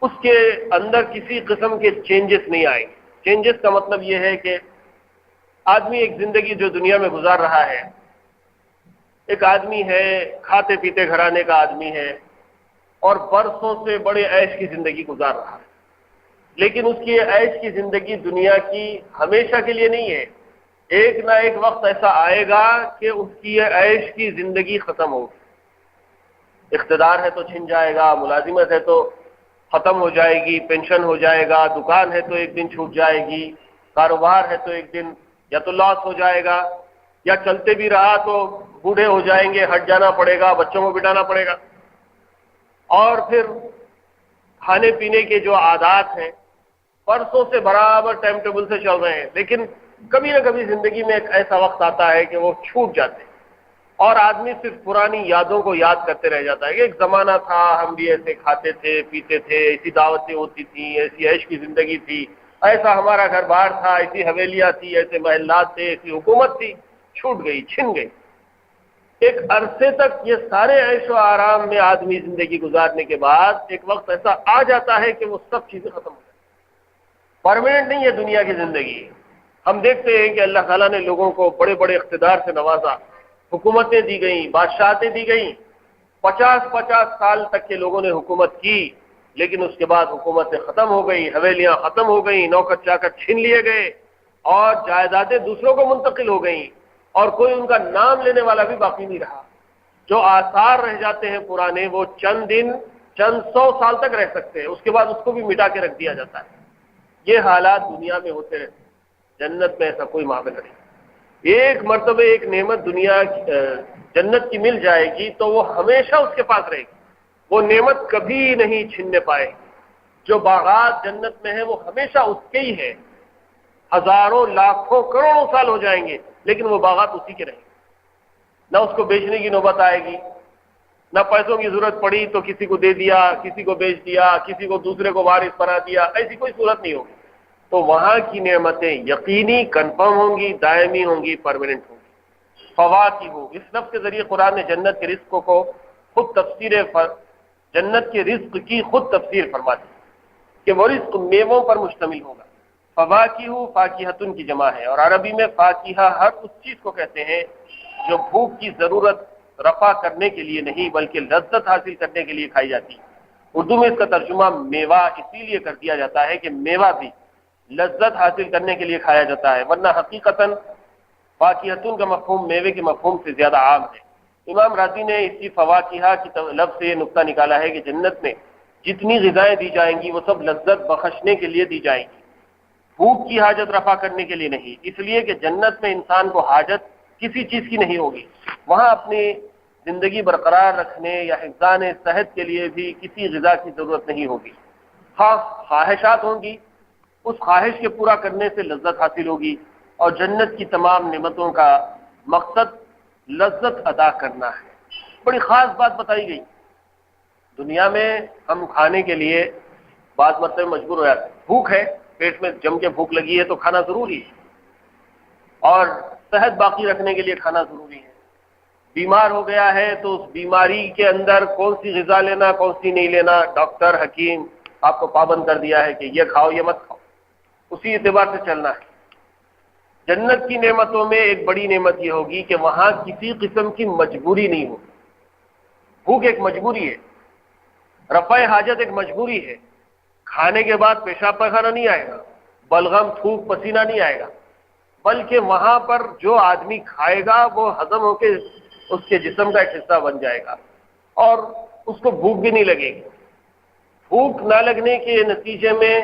اس کے اندر کسی قسم کے چینجز نہیں آئیں گے۔ چینجز کا مطلب یہ ہے کہ آدمی ایک زندگی جو دنیا میں گزار رہا ہے، ایک آدمی ہے کھاتے پیتے گھرانے کا آدمی ہے، اور برسوں سے بڑے عیش کی زندگی گزار رہا ہے، لیکن اس کی عیش کی زندگی دنیا کی ہمیشہ کے لیے نہیں ہے۔ ایک نہ ایک وقت ایسا آئے گا کہ اس کی یہ عیش کی زندگی ختم ہوگی۔ اقتدار ہے تو چھن جائے گا، ملازمت ہے تو ختم ہو جائے گی، پینشن ہو جائے گا، دکان ہے تو ایک دن چھوٹ جائے گی، کاروبار ہے تو ایک دن یا تو لاس ہو جائے گا، یا چلتے بھی رہا تو بوڑھے ہو جائیں گے، ہٹ جانا پڑے گا، بچوں کو بٹانا پڑے گا۔ اور پھر کھانے پینے کے جو عادات ہیں برسوں سے برابر ٹائم ٹیبل سے چل رہے ہیں، لیکن کبھی نہ کبھی زندگی میں ایک ایسا وقت آتا ہے کہ وہ چھوٹ جاتے ہیں، اور آدمی صرف پرانی یادوں کو یاد کرتے رہ جاتا ہے کہ ایک زمانہ تھا ہم بھی ایسے کھاتے تھے، پیتے تھے، ایسی دعوتیں ہوتی تھیں، ایسی عیش کی زندگی تھی، ایسا ہمارا گھر بار تھا، ایسی حویلیاں تھی، ایسے محلات تھے، ایسی حکومت تھی، چھوٹ گئی، چھن گئی۔ ایک عرصے تک یہ سارے عیش و آرام میں آدمی زندگی گزارنے کے بعد ایک وقت ایسا آ جاتا ہے کہ وہ سب چیزیں ختم ہو جاتی ہیں۔ پرماننٹ نہیں ہے دنیا کی زندگی۔ ہم دیکھتے ہیں کہ اللہ تعالیٰ نے لوگوں کو بڑے بڑے اقتدار سے نوازا، حکومتیں دی گئیں، بادشاہتیں دی گئیں، 50 سال تک کے لوگوں نے حکومت کی، لیکن اس کے بعد حکومتیں ختم ہو گئی، حویلیاں ختم ہو گئیں، نوکر چاکر چھین لیے گئے، اور جائیدادیں دوسروں کو منتقل ہو گئیں، اور کوئی ان کا نام لینے والا بھی باقی نہیں رہا۔ جو آثار رہ جاتے ہیں پرانے، وہ چند دن، چند 100 سال تک رہ سکتے ہیں، اس کے بعد اس کو بھی مٹا کے رکھ دیا جاتا ہے۔ یہ حالات دنیا میں ہوتے رہتے ہیں، جنت میں ایسا کوئی معاملہ نہیں۔ ایک مرتبہ ایک نعمت دنیا جنت کی مل جائے گی تو وہ ہمیشہ اس کے پاس رہے گی، وہ نعمت کبھی نہیں چھیننے پائے گی۔ جو باغات جنت میں ہیں وہ ہمیشہ اس کے ہی ہیں، ہزاروں لاکھوں کروڑوں سال ہو جائیں گے لیکن وہ باغات اسی کے رہیں گے، نہ اس کو بیچنے کی نوبت آئے گی، نہ پیسوں کی ضرورت پڑی تو کسی کو دے دیا، کسی کو بیچ دیا، کسی کو دوسرے کو وارث بنا دیا، ایسی کوئی صورت نہیں ہوگی۔ تو وہاں کی نعمتیں یقینی کنفرم ہوں گی، دائمی ہوں گی، پرماننٹ ہوں گی۔ فواکہ، اس لفظ کے ذریعے قرآن نے جنت کے رزق کو خود جنت کے رزق کی خود تفسیر فرما دی کہ وہ رزق میووں پر مشتمل ہوگا۔ فواکہ، فاکہۃن کی جمع ہے، اور عربی میں فاکہہ ہر اس چیز کو کہتے ہیں جو بھوک کی ضرورت رفع کرنے کے لیے نہیں بلکہ لذت حاصل کرنے کے لیے کھائی جاتی ہے۔ اردو میں اس کا ترجمہ میوہ اسی لیے کر دیا جاتا ہے کہ میوہ بھی لذت حاصل کرنے کے لیے کھایا جاتا ہے، ورنہ حقیقتاً فاکہۃن کا مفہوم میوے کے مفہوم سے زیادہ عام ہے۔ امام راضی نے اسی فواکہ کی لفظ سے یہ نقطہ نکالا ہے کہ جنت میں جتنی غذائیں دی جائیں گی وہ سب لذت بخشنے کے لیے دی جائیں گی، بھوک کی حاجت رفع کرنے کے لیے نہیں، اس لیے کہ جنت میں انسان کو حاجت کسی چیز کی نہیں ہوگی، وہاں اپنی زندگی برقرار رکھنے یا حفظان صحت کے لیے بھی کسی غذا کی ضرورت نہیں ہوگی۔ خواہشات ہوں گی، اس خواہش کے پورا کرنے سے لذت حاصل ہوگی، اور جنت کی تمام نعمتوں کا مقصد لذت ادا کرنا ہے۔ بڑی خاص بات بتائی گئی۔ دنیا میں ہم کھانے کے لیے بعض مرتبہ مجبور ہو جاتے ہیں، بھوک ہے، پیٹ میں جم کے بھوک لگی ہے تو کھانا ضروری ہے، اور صحت باقی رکھنے کے لیے کھانا ضروری ہے، بیمار ہو گیا ہے تو اس بیماری کے اندر کون سی غذا لینا کون سی نہیں لینا ڈاکٹر حکیم آپ کو پابند کر دیا ہے کہ یہ کھاؤ یہ مت کھاؤ، اسی اعتبار سے چلنا ہے۔ جنت کی نعمتوں میں ایک بڑی نعمت یہ ہوگی کہ وہاں کسی قسم کی مجبوری نہیں ہوگی۔ بھوک ایک مجبوری ہے، رفع حاجت ایک مجبوری ہے، کھانے کے بعد پیشاب پخانہ نہیں آئے گا، بلغم تھوک پسینہ نہیں آئے گا، بلکہ وہاں پر جو آدمی کھائے گا وہ ہضم ہو کے اس کے جسم کا ایک حصہ بن جائے گا اور اس کو بھوک بھی نہیں لگے گی۔ بھوک نہ لگنے کے نتیجے میں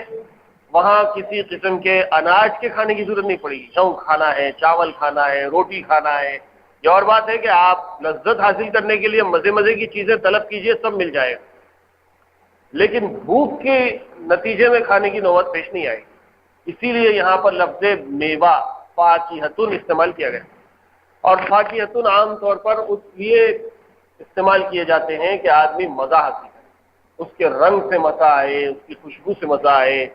وہاں کسی قسم کے اناج کے کھانے کی ضرورت نہیں پڑے گی، جوں کھانا ہے، چاول کھانا ہے، روٹی کھانا ہے۔ یہ اور بات ہے کہ آپ لذت حاصل کرنے کے لیے مزے مزے کی چیزیں طلب کیجئے، سب مل جائے گا، لیکن بھوک کے نتیجے میں کھانے کی نوبت پیش نہیں آئے گی۔ اسی لیے یہاں پر لفظ میوہ فاکہۃ استعمال کیا گیا، اور فاکہۃ عام طور پر اس لیے استعمال کیے جاتے ہیں کہ آدمی مزہ حاصل کرے، اس کے رنگ سے مزہ آئے، اس کی خوشبو سے مزہ آئے،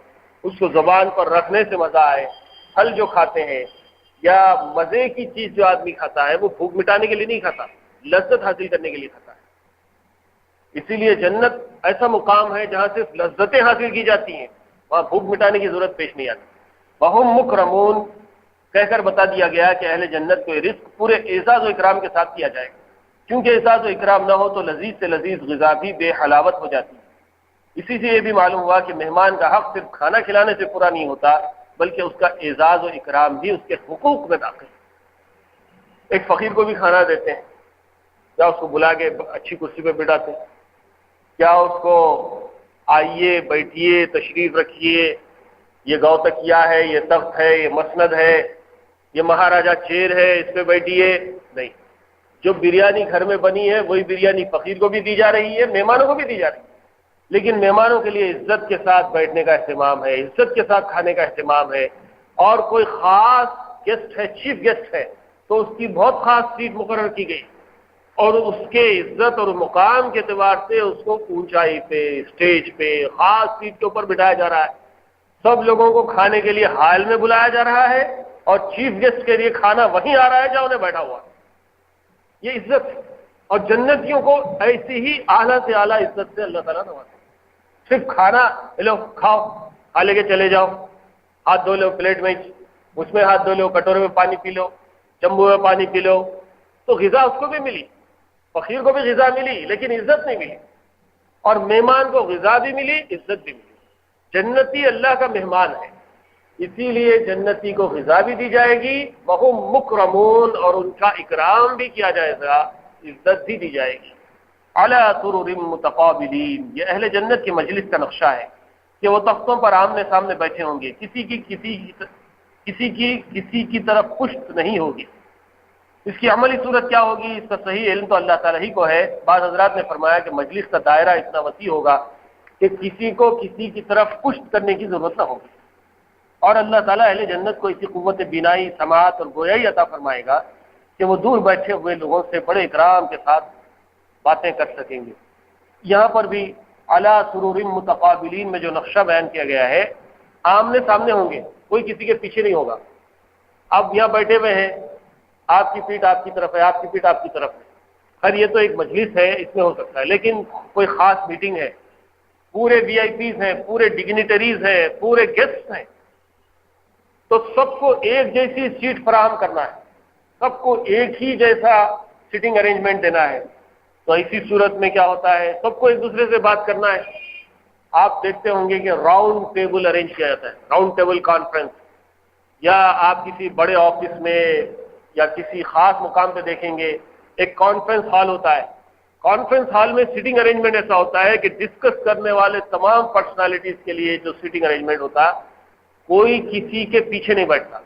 اس کو زبان پر رکھنے سے مزہ آئے۔ پھل جو کھاتے ہیں یا مزے کی چیز جو آدمی کھاتا ہے وہ بھوک مٹانے کے لیے نہیں کھاتا، لذت حاصل کرنے کے لیے کھاتا ہے۔ اسی لیے جنت ایسا مقام ہے جہاں صرف لذتیں حاصل کی جاتی ہیں، وہاں بھوک مٹانے کی ضرورت پیش نہیں آتی۔ وَهُمْ مُكْرَمُونَ کہہ کر بتا دیا گیا کہ اہل جنت کو رزق پورے اعزاز و اکرام کے ساتھ کیا جائے گا، کیونکہ اعزاز و اکرام نہ ہو تو لذیذ سے لذیذ غذا بھی بے حلاوت ہو جاتی ہے۔ اسی سے یہ بھی معلوم ہوا کہ مہمان کا حق صرف کھانا کھلانے سے پورا نہیں ہوتا، بلکہ اس کا اعزاز و اکرام بھی اس کے حقوق میں داخل ہے۔ ایک فقیر کو بھی کھانا دیتے ہیں، کیا اس کو بلا کے اچھی کرسی پہ بٹھاتے ہیں؟ کیا اس کو آئیے بیٹھیے تشریف رکھیے، یہ گو تکیہ ہے، یہ تخت ہے، یہ مسند ہے، یہ مہاراجہ چیر ہے، اس پہ بیٹھیے؟ نہیں، جو بریانی گھر میں بنی ہے وہی بریانی فقیر کو بھی دی جا رہی ہے، مہمانوں کو بھی دی جا رہی ہے، لیکن مہمانوں کے لیے عزت کے ساتھ بیٹھنے کا اہتمام ہے، عزت کے ساتھ کھانے کا اہتمام ہے۔ اور کوئی خاص گیسٹ ہے، چیف گیسٹ ہے، تو اس کی بہت خاص سیٹ مقرر کی گئی اور اس کے عزت اور مقام کے اعتبار سے اس کو اونچائی پہ، اسٹیج پہ، خاص سیٹ کے اوپر بٹھایا جا رہا ہے۔ سب لوگوں کو کھانے کے لیے ہال میں بلایا جا رہا ہے اور چیف گیسٹ کے لیے کھانا وہیں آ رہا ہے جہاں انہیں بیٹھا ہوا ہے۔ یہ عزت ہے، اور جنتیوں کو ایسی ہی اعلیٰ سے اعلیٰ عزت سے اللہ تعالیٰ نوازے۔ صرف کھانا لو کھاؤ، کھا لے کے چلے جاؤ، ہاتھ دھو لو پلیٹ میں، اس میں ہاتھ دھو لو، کٹورے میں پانی پی لو، چمبو میں پانی پی لو، تو غذا اس کو بھی ملی، فقیر کو بھی غذا ملی لیکن عزت نہیں ملی، اور مہمان کو غذا بھی ملی، عزت بھی ملی۔ جنتی اللہ کا مہمان ہے، اسی لیے جنتی کو غذا بھی دی جائے گی، وَهُمْ مُكْرَمُونَ اور ان کا اکرام بھی کیا جائے گا، عزت بھی دی جائے گی۔ عَلَى سُرُرٍ مُتَقَابِلِينَ یہ اہل جنت کے مجلس کا نقشہ ہے کہ وہ تختوں پر آمنے سامنے بیٹھے ہوں گے، کسی کی طرف پشت نہیں ہوگی۔ اس کی عملی صورت کیا ہوگی، اس کا صحیح علم تو اللہ تعالیٰ ہی کو ہے۔ بعض حضرات نے فرمایا کہ مجلس کا دائرہ اتنا وسیع ہوگا کہ کسی کو کسی کی طرف پشت کرنے کی ضرورت نہ ہوگی، اور اللہ تعالیٰ اہل جنت کو اسی قوت بینائی، سماعت اور گویائی عطا فرمائے گا کہ وہ دور بیٹھے ہوئے لوگوں سے بڑے اکرام کے ساتھ باتیں کر سکیں گے۔ یہاں پر بھی علی سرور متقابلین میں جو نقشہ بیان کیا گیا ہے، آمنے سامنے ہوں گے، کوئی کسی کے پیچھے نہیں ہوگا۔ اب یہاں بیٹھے ہوئے ہیں، آپ کی پیٹھ آپ کی طرف ہے، آپ کی پیٹھ آپ کی طرف ہے، خیر یہ تو ایک مجلس ہے، اس میں ہو سکتا ہے، لیکن کوئی خاص میٹنگ ہے، پورے وی آئی پیز ہیں، پورے ڈگنیٹریز ہیں، پورے گیسٹ ہیں، تو سب کو ایک جیسی سیٹ فراہم کرنا ہے، سب کو ایک ہی جیسا سٹنگ ارینجمنٹ دینا ہے۔ تو اسی صورت میں کیا ہوتا ہے، سب کو ایک دوسرے سے بات کرنا ہے۔ آپ دیکھتے ہوں گے کہ راؤنڈ ٹیبل ارینج کیا جاتا ہے، راؤنڈ ٹیبل کانفرنس، یا آپ کسی بڑے آفس میں یا کسی خاص مقام پہ دیکھیں گے ایک کانفرنس ہال ہوتا ہے۔ کانفرنس ہال میں سٹنگ ارینجمنٹ ایسا ہوتا ہے کہ ڈسکس کرنے والے تمام پرسنالٹیز کے لیے جو سٹنگ ارینجمنٹ ہوتا ہے، کوئی کسی کے پیچھے نہیں بیٹھتا۔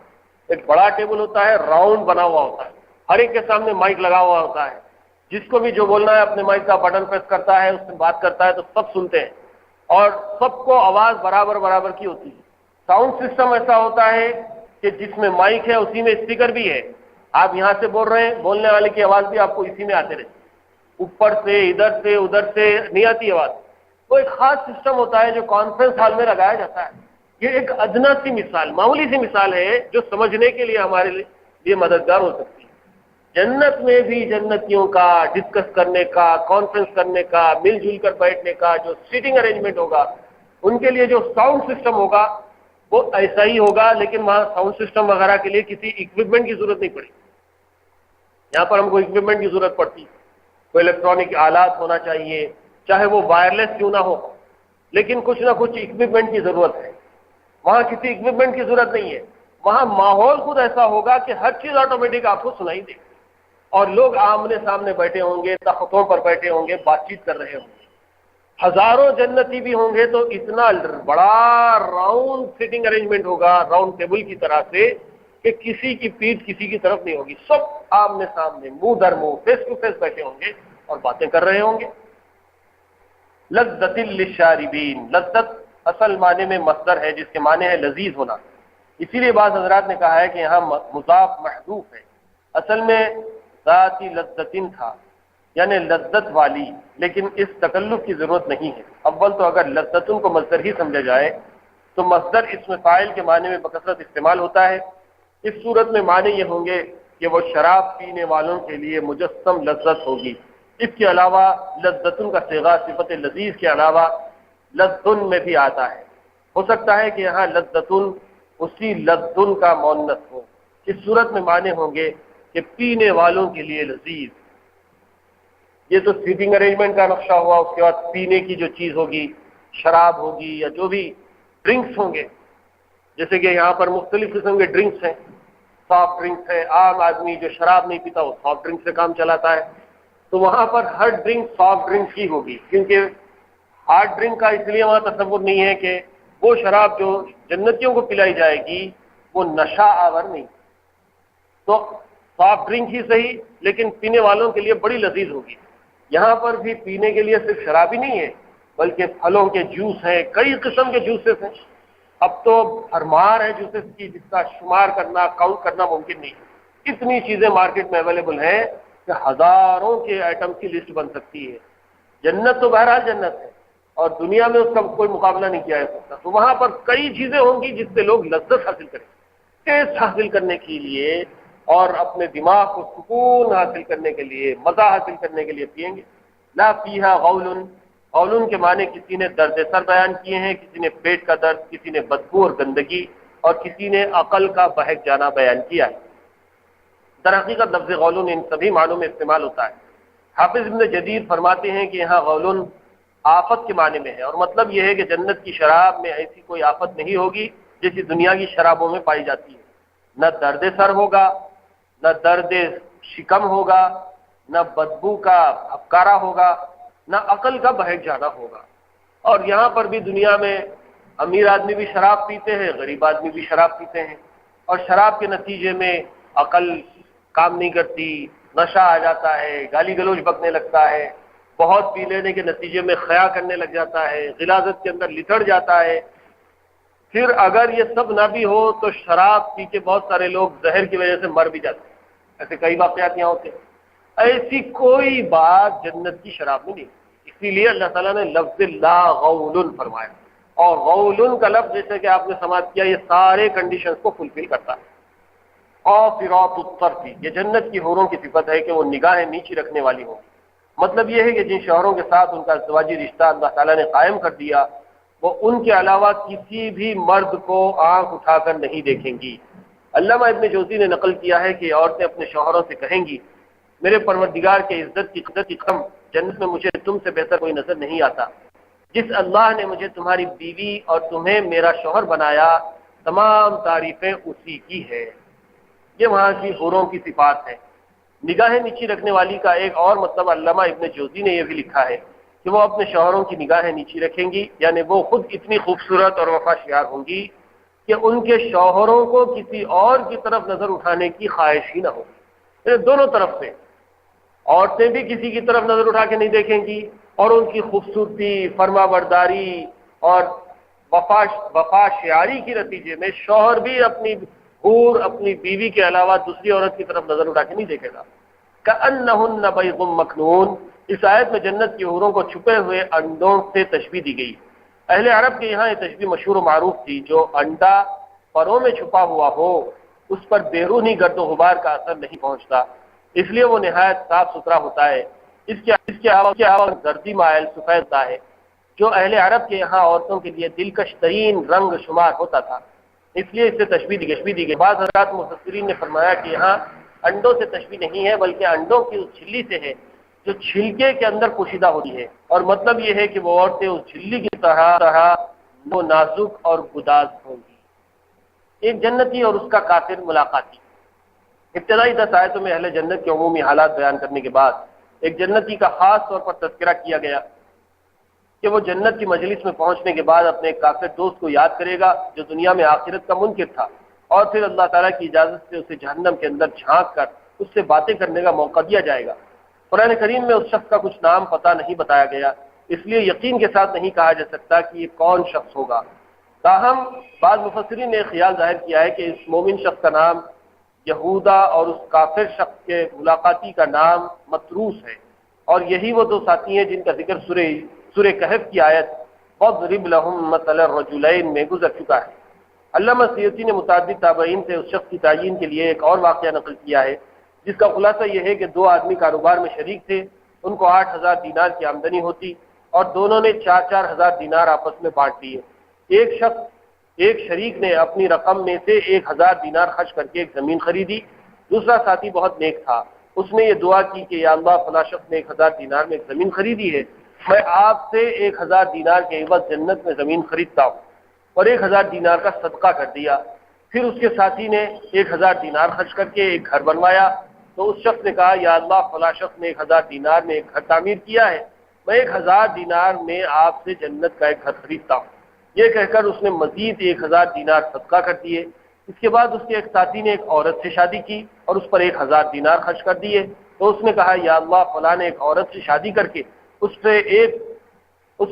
ایک بڑا ٹیبل ہوتا ہے، راؤنڈ بنا ہوا ہوتا ہے، ہر ایک کے سامنے مائک لگا ہوا ہوتا ہے، جس کو بھی جو بولنا ہے اپنے مائک کا بٹن پریس کرتا ہے، اس سے بات کرتا ہے تو سب سنتے ہیں، اور سب کو آواز برابر برابر کی ہوتی ہے۔ ساؤنڈ سسٹم ایسا ہوتا ہے کہ جس میں مائک ہے اسی میں اسپیکر بھی ہے، آپ یہاں سے بول رہے ہیں، بولنے والے کی آواز بھی آپ کو اسی میں آتے رہتی ہے، اوپر سے ادھر سے نہیں آتی آواز۔ وہ ایک خاص سسٹم ہوتا ہے جو کانفرنس ہال میں لگایا جاتا ہے۔ یہ ایک ادنا سی مثال، معمولی سی مثال ہے جو سمجھنے کے لیے ہمارے لیے مددگار ہو سکتی ہے۔ جنت میں بھی جنتیوں کا ڈسکس کرنے کا، کانفرنس کرنے کا، مل جل کر بیٹھنے کا جو سیٹنگ ارینجمنٹ ہوگا، ان کے لیے جو ساؤنڈ سسٹم ہوگا وہ ایسا ہی ہوگا، لیکن وہاں ساؤنڈ سسٹم وغیرہ کے لیے کسی اکوپمنٹ کی ضرورت نہیں پڑی۔ یہاں پر ہم کو اکوپمنٹ کی ضرورت پڑتی، کوئی الیکٹرانک آلات ہونا چاہیے، چاہے وہ وائرلیس کیوں نہ ہو، لیکن کچھ نہ کچھ اکوپمنٹ کی ضرورت ہے۔ وہاں کسی اکوپمنٹ کی ضرورت نہیں ہے، وہاں ماحول خود ایسا ہوگا کہ ہر چیز آٹومیٹک آپ کو سنائی دے، اور لوگ آمنے سامنے بیٹھے ہوں گے، تختوں پر بیٹھے ہوں گے، بات چیت کر رہے ہوں گے۔ ہزاروں جنتی بھی ہوں گے تو اتنا بڑا راؤنڈ سیٹنگ ارینجمنٹ ہوگا، راؤنڈ ٹیبل کی طرح سے، کہ کسی کی پیٹھ کسی کی طرف نہیں ہوگی، سب آمنے سامنے منہ در منہ فیس ٹو فیس بیٹھے ہوں گے اور باتیں کر رہے ہوں گے۔ لذت للشاربین، لذت اصل معنی میں مصدر ہے جس کے معنی ہے لذیذ ہونا، اسی لیے بعض حضرات نے کہا ہے کہ یہاں مضاف محذوف ہے، اصل میں ذاتی لذتن تھا یعنی لذت والی، لیکن اس تکلف کی ضرورت نہیں ہے۔ اول تو اگر لذتن کو مصدر ہی سمجھا جائے تو مصدر اسم فاعل کے معنی میں بکثرت استعمال ہوتا ہے، اس صورت میں معنی یہ ہوں گے کہ وہ شراب پینے والوں کے لیے مجسم لذت ہوگی۔ اس کے علاوہ لذتن کا صیغہ صفت لذیذ کے علاوہ لذن میں بھی آتا ہے، ہو سکتا ہے کہ یہاں لذتن اسی لذن کا مؤنث ہو، اس صورت میں معنی ہوں گے کہ پینے والوں کے لیے لذیذ۔ یہ تو سیٹنگ ارینجمنٹ کا نقشہ ہوا، اس کے بعد پینے کی جو چیز ہوگی، شراب ہوگی یا جو بھی ڈرنکس ہوں گے، جیسے کہ یہاں پر مختلف قسم کے ڈرنکس ہیں، سافٹ ڈرنکس ہیں، عام آدمی جو شراب نہیں پیتا وہ سافٹ ڈرنک سے کام چلاتا ہے، تو وہاں پر ہر ڈرنک سافٹ ڈرنک ہی ہوگی، کیونکہ ہارڈ ڈرنک کا اس لیے وہاں تصور نہیں ہے کہ وہ شراب جو جنتیوں کو پلائی جائے گی وہ نشہ آور نہیں، تو سافٹ ڈرنک ہی صحیح لیکن پینے والوں کے لیے بڑی لذیذ ہوگی۔ یہاں پر بھی پینے کے لیے صرف شراب ہی نہیں ہے بلکہ پھلوں کے جوس ہیں، کئی قسم کے جوسز ہیں، اب تو بھرمار ہے جوسز کی جس کا شمار کرنا کاؤنٹ کرنا ممکن نہیں، اتنی چیزیں مارکیٹ میں اویلیبل ہیں کہ ہزاروں کے آئٹم کی لسٹ بن سکتی ہے۔ جنت تو بہرحال جنت ہے اور دنیا میں اس کا کوئی مقابلہ نہیں کیا جا سکتا، تو وہاں پر کئی چیزیں ہوں گی جس سے لوگ لذت حاصل کریں، ٹیسٹ حاصل کرنے کے لیے اور اپنے دماغ کو سکون حاصل کرنے کے لیے، مزہ حاصل کرنے کے لیے پیئیں گے۔ لا فیہا غول، غول کے معنی کسی نے درد سر بیان کیے ہیں، کسی نے پیٹ کا درد، کسی نے بدبو اور گندگی، اور کسی نے عقل کا بہک جانا بیان کیا ہے۔ در حقیقت لفظ غول ان سبھی معنوں میں استعمال ہوتا ہے۔ حافظ ابن جدید فرماتے ہیں کہ یہاں غول آفت کے معنی میں ہے، اور مطلب یہ ہے کہ جنت کی شراب میں ایسی کوئی آفت نہیں ہوگی جیسی دنیا کی شرابوں میں پائی جاتی ہے، نہ درد سر ہوگا، نہ درد شکم ہوگا، نہ بدبو کا ابکارا ہوگا، نہ عقل کا بہک جانا ہوگا۔ اور یہاں پر بھی دنیا میں امیر آدمی بھی شراب پیتے ہیں، غریب آدمی بھی شراب پیتے ہیں، اور شراب کے نتیجے میں عقل کام نہیں کرتی، نشہ آ جاتا ہے، گالی گلوچ بکنے لگتا ہے، بہت پی لینے کے نتیجے میں خیا کرنے لگ جاتا ہے، غلاظت کے اندر لٹڑ جاتا ہے۔ پھر اگر یہ سب نہ بھی ہو تو شراب پی کے بہت سارے لوگ زہر کی وجہ سے مر بھی جاتے ہیں، ایسے کئی واقعات یہاں ہوتے ہیں۔ ایسی کوئی بات جنت کی شراب میں نہیں، اسی لیے اللہ تعالیٰ نے لفظ لا غول فرمایا، اور غول کا لفظ جیسے کہ آپ نے سماعت کیا یہ سارے کنڈیشنز کو فلفل کرتا ہے۔ قاصرات الطرف، یہ جنت کی حوروں کی صفت ہے کہ وہ نگاہیں نیچی رکھنے والی ہوں، مطلب یہ ہے کہ جن شوہروں کے ساتھ ان کا ازدواجی رشتہ اللہ تعالیٰ نے قائم کر دیا وہ ان کے علاوہ کسی بھی مرد کو آنکھ اٹھا کر نہیں دیکھیں گی۔ علامہ ابن جوزی نے نقل کیا ہے کہ عورتیں اپنے شوہروں سے کہیں گی میرے پروردگار کے عزت کی قسم، جنت میں مجھے تم سے بہتر کوئی نظر نہیں آتا، جس اللہ نے مجھے تمہاری بیوی اور تمہیں میرا شوہر بنایا تمام تعریفیں اسی کی ہے۔ یہ وہاں کی حوروں کی صفات ہے۔ نگاہیں نیچی رکھنے والی کا ایک اور مطلب علامہ ابن جوزی نے یہ بھی لکھا ہے کہ وہ اپنے شوہروں کی نگاہیں نیچی رکھیں گی، یعنی وہ خود اتنی خوبصورت اور وفا شیار ہوں گی کہ ان کے شوہروں کو کسی اور کی طرف نظر اٹھانے کی خواہش ہی نہ ہوگی، یعنی دونوں طرف سے عورتیں بھی کسی کی طرف نظر اٹھا کے نہیں دیکھیں گی، اور ان کی خوبصورتی، فرما برداری اور وفا شیاری کے نتیجے میں شوہر بھی اپنی حور، اپنی بیوی کے علاوہ دوسری عورت کی طرف نظر اٹھا کے نہیں دیکھے گا۔ کأنہن بیض مکنون، اس آیت میں جنت کی حوروں کو چھپے ہوئے انڈوں سے تشبیہ دی گئی۔ اہل عرب کے یہاں یہ تشبیہ مشہور و معروف تھی، جو انڈا پروں میں چھپا ہوا ہو اس پر بیرونی گرد و غبار کا اثر نہیں پہنچتا، اس لیے وہ نہایت صاف ستھرا ہوتا ہے۔ اس کے علاوہ زردی مائل سفید ہوتا ہے، جو اہل عرب کے یہاں عورتوں کے لیے دلکش ترین رنگ شمار ہوتا تھا، اس لیے اس سے تشبیہ دی گئی۔ بعض حضرات مفسرین نے فرمایا کہ یہاں انڈوں سے تشبیہ نہیں ہے، بلکہ انڈوں کی اس جھلی سے ہے جو چھلکے کے اندر پوشیدہ ہوتی ہے، اور مطلب یہ ہے کہ وہ عورتیں اس جھلی کی طرح وہ نازک اور گداز ہوں گی۔ ایک جنتی اور اس کا کافر ملاقاتی۔ ابتدائی 10 آیتوں میں اہل جنت کے عمومی حالات بیان کرنے کے بعد ایک جنتی کا خاص طور پر تذکرہ کیا گیا کہ وہ جنت کی مجلس میں پہنچنے کے بعد اپنے ایک کافر دوست کو یاد کرے گا جو دنیا میں آخرت کا منکر تھا، اور پھر اللہ تعالیٰ کی اجازت سے اسے جہنم کے اندر جھانک کر اس سے باتیں کرنے کا موقع دیا جائے گا۔ قرآن کریم میں اس شخص کا کچھ نام پتہ نہیں بتایا گیا، اس لیے یقین کے ساتھ نہیں کہا جا سکتا کہ یہ کون شخص ہوگا۔ تاہم بعض مفسرین نے خیال ظاہر کیا ہے کہ اس مومن شخص کا نام یہودا اور اس کافر شخص کے ملاقاتی کا نام مطروس ہے، اور یہی وہ 2 ساتھی ہیں جن کا ذکر سورہ کہف کی آیت وَاضْرِبْ لَهُم مَثَلَ الرَّجُلَيْنِ میں گزر چکا ہے۔ علامہ سیوطی نے متعدد تابعین سے اس شخص کی تعیین کے لیے ایک اور واقعہ نقل کیا ہے، جس کا خلاصہ یہ ہے کہ 2 آدمی کاروبار میں شریک تھے، ان کو 8,000 دینار کی آمدنی ہوتی اور دونوں نے 4-4 ہزار دینار آپس میں بانٹ لیے۔ ایک شریک نے اپنی رقم میں سے 1,000 دینار خرچ کر کے ایک زمین خریدی، دوسرا ساتھی بہت نیک تھا، اس نے یہ دعا کی کہ یا اللہ فلاں شخص نے 1,000 دینار میں ایک زمین خریدی ہے، میں آپ سے 1,000 دینار کے عوض جنت میں زمین خریدتا ہوں، اور 1,000 دینار کا صدقہ کر دیا۔ پھر اس کے ساتھی نے 1,000 دینار خرچ کر کے ایک گھر بنوایا، تو اس شخص نے کہا یا اللہ فلاں شخص نے 1,000 دینار میں ایک گھر تعمیر کیا ہے، میں 1,000 دینار میں آپ سے جنت کا ایک گھر خریدتا ہوں۔ یہ کہہ کر اس نے مزید 1,000 دینار صدقہ کر دیے۔ اس کے بعد اس کے ایک ساتھی نے ایک عورت سے شادی کی اور اس پر 1,000 دینار خرچ کر دیے، تو اس نے کہا یا اللہ فلاں نے ایک عورت سے شادی کر کے اس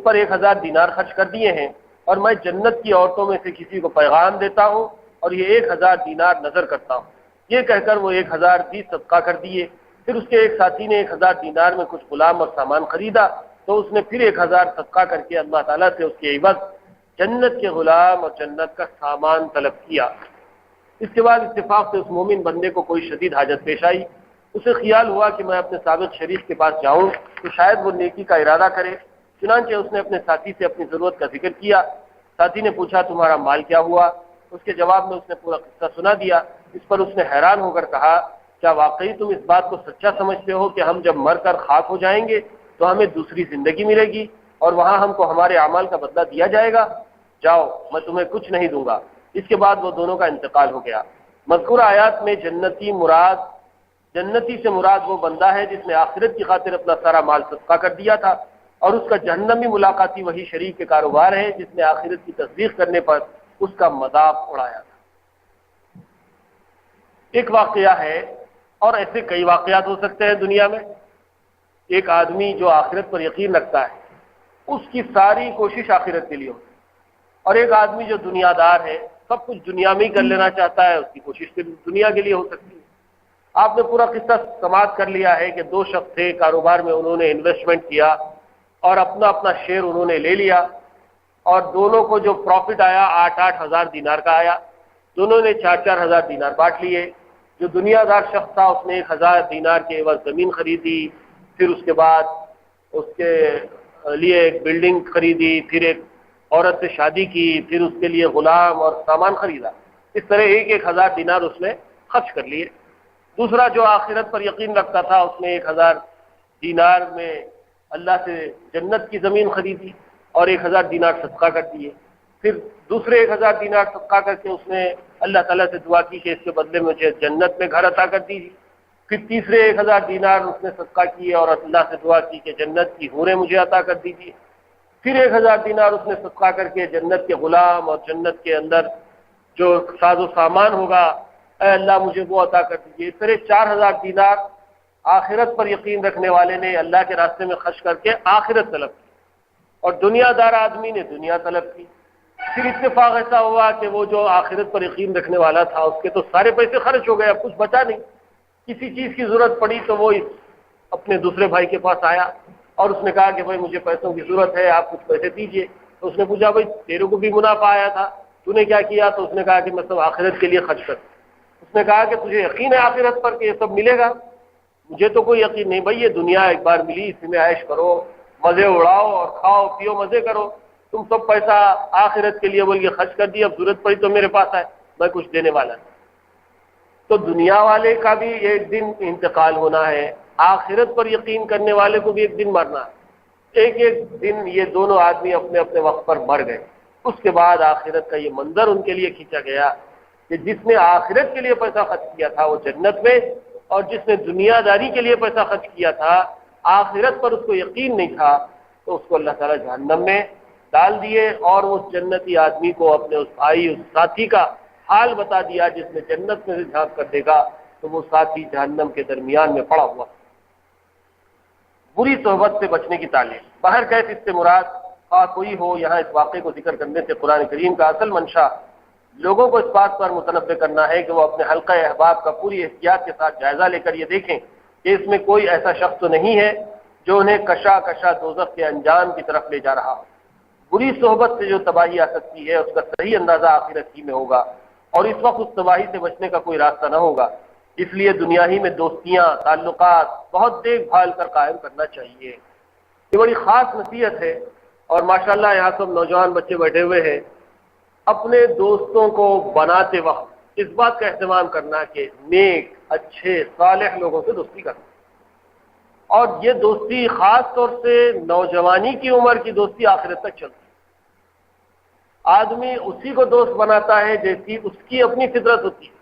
پر 1,000 دینار خرچ کر دیے ہیں، اور میں جنت کی عورتوں میں سے کسی کو پیغام دیتا ہوں اور یہ 1,000 دینار نظر کرتا ہوں۔ یہ کہہ کر وہ 1,000 بھی صدقہ کر دیے۔ پھر اس کے ایک ساتھی نے 1,000 دینار میں کچھ غلام اور سامان خریدا، تو اس نے پھر 1,000 صدقہ کر کے اللہ تعالیٰ سے اس کے عوض جنت کے غلام اور جنت کا سامان طلب کیا۔ اس کے بعد اتفاق سے اس مومن بندے کو کوئی شدید حاجت پیش آئی، اسے خیال ہوا کہ میں اپنے سابق شریک کے پاس جاؤں تو شاید وہ نیکی کا ارادہ کرے، چنانچہ اس نے اپنے ساتھی سے اپنی ضرورت کا ذکر کیا۔ ساتھی نے پوچھا تمہارا مال کیا ہوا؟ اس کے جواب میں اس نے پورا قصہ سنا دیا۔ اس پر اس نے حیران ہو کر کہا کیا واقعی تم اس بات کو سچا سمجھتے ہو کہ ہم جب مر کر خاک ہو جائیں گے تو ہمیں دوسری زندگی ملے گی اور وہاں ہم کو ہمارے اعمال کا بدلہ دیا جائے گا؟ جاؤ میں تمہیں کچھ نہیں دوں گا۔ اس کے بعد وہ دونوں کا انتقال ہو گیا۔ مذکورہ آیات میں جنتی سے مراد وہ بندہ ہے جس نے آخرت کی خاطر اپنا سارا مال صدقہ کر دیا تھا، اور اس کا جہنمی ملاقاتی وہی شریک کے کاروبار ہے جس نے آخرت کی تصدیق کرنے پر اس کا مذاق اڑایا تھا۔ ایک واقعہ ہے، اور ایسے کئی واقعات ہو سکتے ہیں دنیا میں۔ ایک آدمی جو آخرت پر یقین رکھتا ہے اس کی ساری کوشش آخرت کے لیے ہوتی ہے، اور ایک آدمی جو دنیا دار ہے سب کچھ دنیا میں ہی کر لینا چاہتا ہے، اس کی کوشش دنیا کے لیے ہو سکتی ہے۔ آپ نے پورا قصہ سماعت کر لیا ہے کہ 2 شخص تھے، کاروبار میں انہوں نے انویسٹمنٹ کیا اور اپنا شیئر انہوں نے لے لیا، اور دونوں کو جو پروفٹ آیا 8-8 ہزار دینار کا آیا۔ دونوں نے 4-4 ہزار دینار بانٹ لیے۔ جو دنیا دار شخص تھا اس نے 1,000 دینار کے عوض زمین خریدی، پھر اس کے بعد اس کے لیے ایک بلڈنگ خریدی، پھر ایک عورت سے شادی کی، پھر اس کے لیے غلام اور سامان خریدا۔ اس طرح 1,000 دینار اس نے خرچ کر لیے۔ دوسرا جو آخرت پر یقین رکھتا تھا اس نے 1,000 دینار میں اللہ سے جنت کی زمین خریدی اور 1,000 دینار صدقہ کر دیے۔ پھر دوسرے 1,000 دینار صدقہ کر کے اس نے اللہ تعالیٰ سے دعا کی کہ اس کے بدلے میں مجھے جنت میں گھر عطا کر دیجیے۔ پھر تیسرے 1,000 دینار اس نے صدقہ کیے اور اللہ سے دعا کی کہ جنت کی حوریں مجھے عطا کر دیجیے۔ پھر 1,000 دینار اس نے صدقہ کر کے جنت کے غلام اور جنت کے اندر جو ساز و سامان ہوگا اے اللہ مجھے وہ عطا کر دیجیے۔ اس طرح 4,000 دینار آخرت پر یقین رکھنے والے نے اللہ کے راستے میں خرچ کر کے آخرت طلب کی، اور دنیا دار آدمی نے دنیا طلب کی۔ پھر اتفاق ایسا ہوا کہ وہ جو آخرت پر یقین رکھنے والا تھا اس کے تو سارے پیسے خرچ ہو گئے، اب کچھ بچا نہیں۔ کسی چیز کی ضرورت پڑی تو وہ اپنے دوسرے بھائی کے پاس آیا اور اس نے کہا کہ بھائی مجھے پیسوں کی ضرورت ہے، آپ کچھ پیسے دیجئے۔ تو اس نے پوچھا بھائی تیرے کو بھی منافع آیا تھا، تو نے کیا کیا؟ تو اس نے کہا کہ میں سب آخرت کے لیے خرچ کر۔ اس نے کہا کہ تجھے یقین ہے آخرت پر کہ یہ سب ملے گا؟ مجھے تو کوئی یقین نہیں بھائی، یہ دنیا ایک بار ملی، اسی میں عیش کرو، مزے اڑاؤ اور کھاؤ پیو مزے کرو، تم سب پیسہ آخرت کے لیے بول کے خرچ کر دیا، اب ضرورت پڑی تو میرے پاس آئے، میں کچھ دینے والا نہیں۔ تو دنیا والے کا بھی ایک دن انتقال ہونا ہے، آخرت پر یقین کرنے والے کو بھی ایک دن مرنا ہے۔ ایک ایک دن یہ دونوں آدمی اپنے اپنے وقت پر مر گئے۔ اس کے بعد آخرت کا یہ منظر ان کے لیے کھینچا گیا کہ جس نے آخرت کے لیے پیسہ خرچ کیا تھا وہ جنت میں، اور جس نے دنیا داری کے لیے پیسہ خرچ کیا تھا، آخرت پر اس کو یقین نہیں تھا، تو اس کو اللہ تعالیٰ جہنم میں ڈال دیے، اور اس جنتی آدمی کو اپنے اس بھائی اس ساتھی کا حال بتا دیا جس نے جنت میں سے جھانک کر دیکھا تو وہ ساتھی جہنم کے درمیان میں پڑا ہوا۔ بری صحبت سے بچنے کی تعلیم۔ باہر کیف اس سے مراد کوئی ہو، یہاں اس واقعے کو ذکر کرنے سے قرآن کریم کا اصل منشا لوگوں کو اس بات پر متنبہ کرنا ہے کہ وہ اپنے حلقہ احباب کا پوری احتیاط کے ساتھ جائزہ لے کر یہ دیکھیں کہ اس میں کوئی ایسا شخص تو نہیں ہے جو انہیں کشا کشا دوزخ کے انجام کی طرف لے جا رہا ہو۔ بری صحبت سے جو تباہی آ سکتی ہے اس کا صحیح اندازہ آخرت ہی میں ہوگا، اور اس وقت اس تباہی سے بچنے کا کوئی راستہ نہ ہوگا۔ اس لیے دنیا ہی میں دوستیاں تعلقات بہت دیکھ بھال کر قائم کرنا چاہیے۔ یہ بڑی خاص نصیحت ہے، اور ماشاءاللہ یہاں سب نوجوان بچے بیٹھے ہوئے ہیں، اپنے دوستوں کو بناتے وقت اس بات کا اہتمام کرنا کہ نیک اچھے صالح لوگوں سے دوستی کرنا، اور یہ دوستی خاص طور سے نوجوانی کی عمر کی دوستی آخرت تک چلتی ہے۔ آدمی اسی کو دوست بناتا ہے جیسی اس کی اپنی فطرت ہوتی ہے۔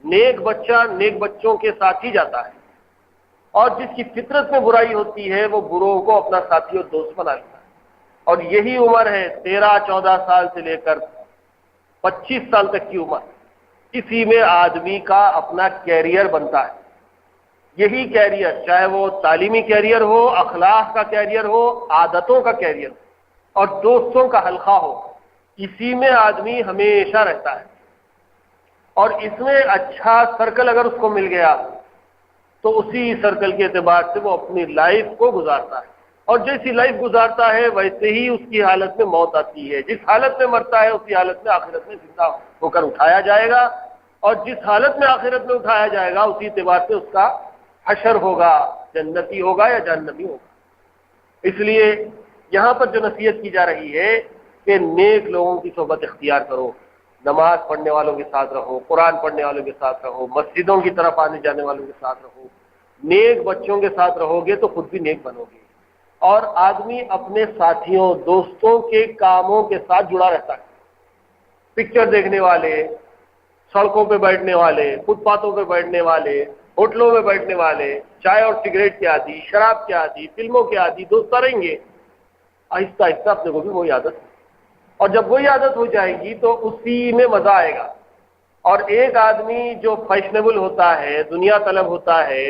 نیک بچہ نیک بچوں کے ساتھ ہی جاتا ہے، اور جس کی فطرت میں برائی ہوتی ہے وہ بروں کو اپنا ساتھی اور دوست بنا لیتا ہے۔ اور یہی عمر ہے 13-14 سال سے لے کر 25 سال تک کی عمر، اسی میں آدمی کا اپنا کیریئر بنتا ہے۔ یہی کیریئر، چاہے وہ تعلیمی کیریئر ہو، اخلاق کا کیریئر ہو، عادتوں کا کیریئر ہو، اور دوستوں کا حلقہ ہو، اسی میں آدمی ہمیشہ رہتا ہے۔ اور اس میں اچھا سرکل اگر اس کو مل گیا تو اسی سرکل کے اعتبار سے وہ اپنی لائف کو گزارتا ہے، اور جیسی لائف گزارتا ہے ویسے ہی اس کی حالت میں موت آتی ہے۔ جس حالت میں مرتا ہے اسی حالت میں آخرت میں زندہ ہو کر اٹھایا جائے گا، اور جس حالت میں آخرت میں اٹھایا جائے گا اسی اعتبار سے اس کا حشر ہوگا، جنتی ہوگا یا جہنمی ہوگا۔ اس لیے یہاں پر جو نصیحت کی جا رہی ہے کہ نیک لوگوں کی صحبت اختیار کرو، نماز پڑھنے والوں کے ساتھ رہو، قرآن پڑھنے والوں کے ساتھ رہو، مسجدوں کی طرف آنے جانے والوں کے ساتھ رہو، نیک بچوں کے ساتھ رہو گے تو خود بھی نیک بنو گے۔ اور آدمی اپنے ساتھیوں دوستوں کے کاموں کے ساتھ جڑا رہتا ہے۔ پکچر دیکھنے والے، سڑکوں پہ بیٹھنے والے، فٹ پاتھوں پہ بیٹھنے والے، ہوٹلوں میں بیٹھنے والے، چائے اور سگریٹ کے عادی، شراب کے عادی، فلموں کے عادی دوست رہیں گے۔ آہستہ آہستہ اپنے کو بھی وہی عادت، اور جب وہی عادت ہو جائے گی تو اسی میں مزہ آئے گا۔ اور ایک آدمی جو فیشنیبل ہوتا ہے، دنیا طلب ہوتا ہے،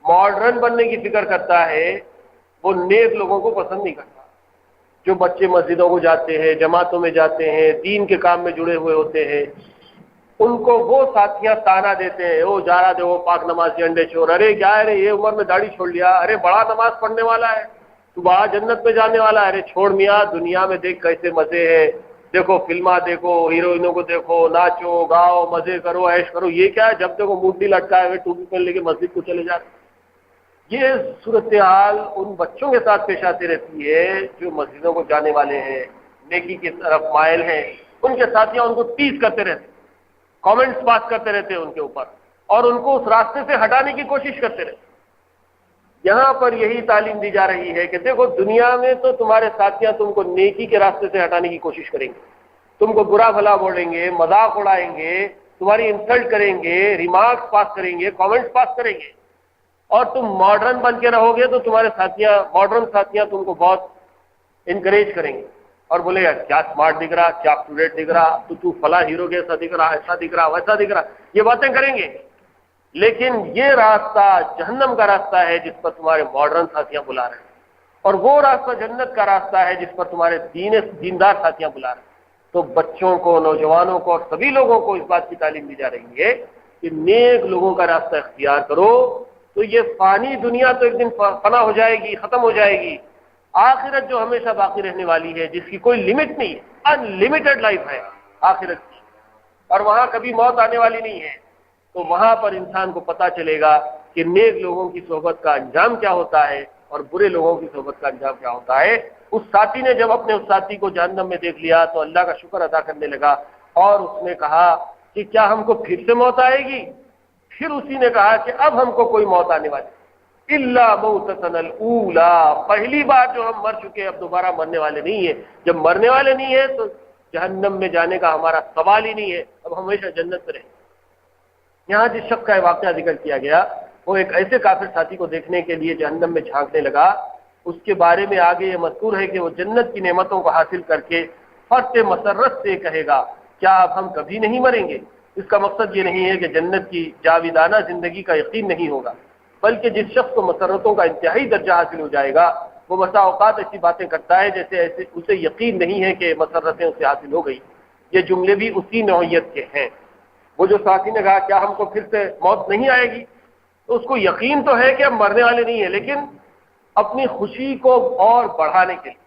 ماڈرن بننے کی فکر کرتا ہے، وہ نیک لوگوں کو پسند نہیں کرتا۔ جو بچے مسجدوں کو جاتے ہیں، جماعتوں میں جاتے ہیں، دین کے کام میں جڑے ہوئے ہوتے ہیں، ان کو وہ ساتھیاں تانا دیتے ہیں، وہ جا رہا دے وہ پاک نمازی انڈے چور، ارے کیا ہے یہ عمر میں داڑھی چھوڑ لیا، ارے بڑا نماز پڑھنے والا ہے تو بڑا جنت میں جانے والا ہے، ارے چھوڑ میاں دنیا میں دیکھ کیسے مزے ہیں، دیکھو فلمیں دیکھو، ہیروئنوں کو دیکھو، ناچو گاؤ مزے کرو عیش کرو، یہ کیا ہے جب دیکھو موڈی لٹکائے ہوئے ٹوپی پہن لے کے مسجد کو چلے جاتے۔ یہ صورتحال ان بچوں کے ساتھ پیش آتی رہتی ہے جو مسجدوں کو جانے والے ہیں، نیکی کی طرف مائل ہیں، ان کے ساتھیاں ان کو ٹیز کرتے رہتے، کامنٹس پاس کرتے رہتے ان کے اوپر، اور ان کو اس راستے سے ہٹانے کی کوشش کرتے رہتے۔ یہاں پر یہی تعلیم دی جا رہی ہے کہ دیکھو دنیا میں تو تمہارے ساتھیاں تم کو نیکی کے راستے سے ہٹانے کی کوشش کریں گے، تم کو برا بھلا بولیں گے، مذاق اڑائیں گے، تمہاری انسلٹ کریں گے، ریمارکس پاس کریں گے، کامنٹس پاس کریں گے، اور تم ماڈرن بن کے رہو گے تو تمہارے ساتھیاں ماڈرن ساتھیاں تم کو بہت انکریج کریں گے اور بولے گا کیا اسمارٹ دکھ رہا، کیا اپ ٹو ڈیٹ دکھ رہا، تو فلاں ہیرو کے ایسا دکھ رہا، ایسا دکھ رہا، ویسا دکھ رہا، یہ باتیں کریں گے۔ لیکن یہ راستہ جہنم کا راستہ ہے جس پر تمہارے ماڈرن ساتھیاں بلا رہے ہیں، اور وہ راستہ جنت کا راستہ ہے جس پر تمہارے دیندار ساتھیاں بلا رہے ہیں۔ تو بچوں کو، نوجوانوں کو اور سبھی لوگوں کو اس بات کی تعلیم دی جا رہی ہے کہ نیک لوگوں کا راستہ اختیار کرو، تو یہ فانی دنیا تو ایک دن فنا ہو جائے گی، ختم ہو جائے گی، آخرت جو ہمیشہ باقی رہنے والی ہے، جس کی کوئی لمٹ نہیں ہے، ان لمیٹڈ لائف ہے آخرت کی، اور وہاں کبھی موت آنے والی نہیں ہے۔ تو وہاں پر انسان کو پتہ چلے گا کہ نیک لوگوں کی صحبت کا انجام کیا ہوتا ہے اور برے لوگوں کی صحبت کا انجام کیا ہوتا ہے۔ اس ساتھی نے جب اپنے اس ساتھی کو جہنم میں دیکھ لیا تو اللہ کا شکر ادا کرنے لگا اور اس نے کہا کہ کیا ہم کو پھر سے موت آئے گی؟ پھر اسی نے کہا کہ اب ہم کو کوئی موت آنے والی الا موتتنا الاولی، پہلی بار جو ہم مر چکے اب دوبارہ مرنے والے نہیں ہیں۔ جب مرنے والے نہیں ہیں تو جہنم میں جانے کا ہمارا سوال ہی نہیں ہے، اب ہمیشہ جنت میں رہیں۔ یہاں جس شخص کا واقعہ ذکر کیا گیا وہ ایک ایسے کافر ساتھی کو دیکھنے کے لیے جہنم میں جھانکنے لگا، اس کے بارے میں آگے یہ مذکور ہے کہ وہ جنت کی نعمتوں کو حاصل کر کے فرط مسرت سے کہے گا کیا اب ہم کبھی نہیں مریں گے؟ اس کا مقصد یہ نہیں ہے کہ جنت کی جاویدانہ زندگی کا یقین نہیں ہوگا، بلکہ جس شخص کو مسرتوں کا انتہائی درجہ حاصل ہو جائے گا وہ بسا اوقات ایسی باتیں کرتا ہے جیسے اسے یقین نہیں ہے کہ مسرتیں اسے حاصل ہو گئی۔ یہ جملے بھی اسی نوعیت کے ہیں۔ وہ جو ساتھی نے کہا کیا ہم کو پھر سے موت نہیں آئے گی، تو اس کو یقین تو ہے کہ ہم مرنے والے نہیں ہیں، لیکن اپنی خوشی کو اور بڑھانے کے لیے،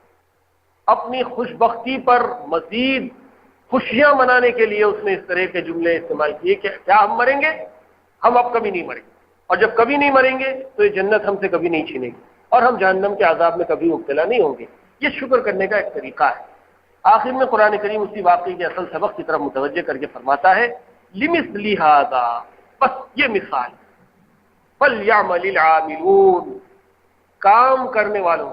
اپنی خوش بختی پر مزید خوشیاں منانے کے لیے اس نے اس طرح کے جملے استعمال کیے کہ کیا ہم مریں گے؟ ہم اب کبھی نہیں مریں گے، اور جب کبھی نہیں مریں گے تو یہ جنت ہم سے کبھی نہیں چھینے گی اور ہم جہنم کے عذاب میں کبھی مبتلا نہیں ہوں گے۔ یہ شکر کرنے کا ایک طریقہ ہے۔ آخر میں قرآن کریم اسی واقعے کے اصل سبق کی طرف متوجہ کر کے فرماتا ہے لِمِثْلِ هَذَا، بس یہ مثال، فَلْيَعْمَلِ الْعَامِلُونَ، کام کرنے والوں،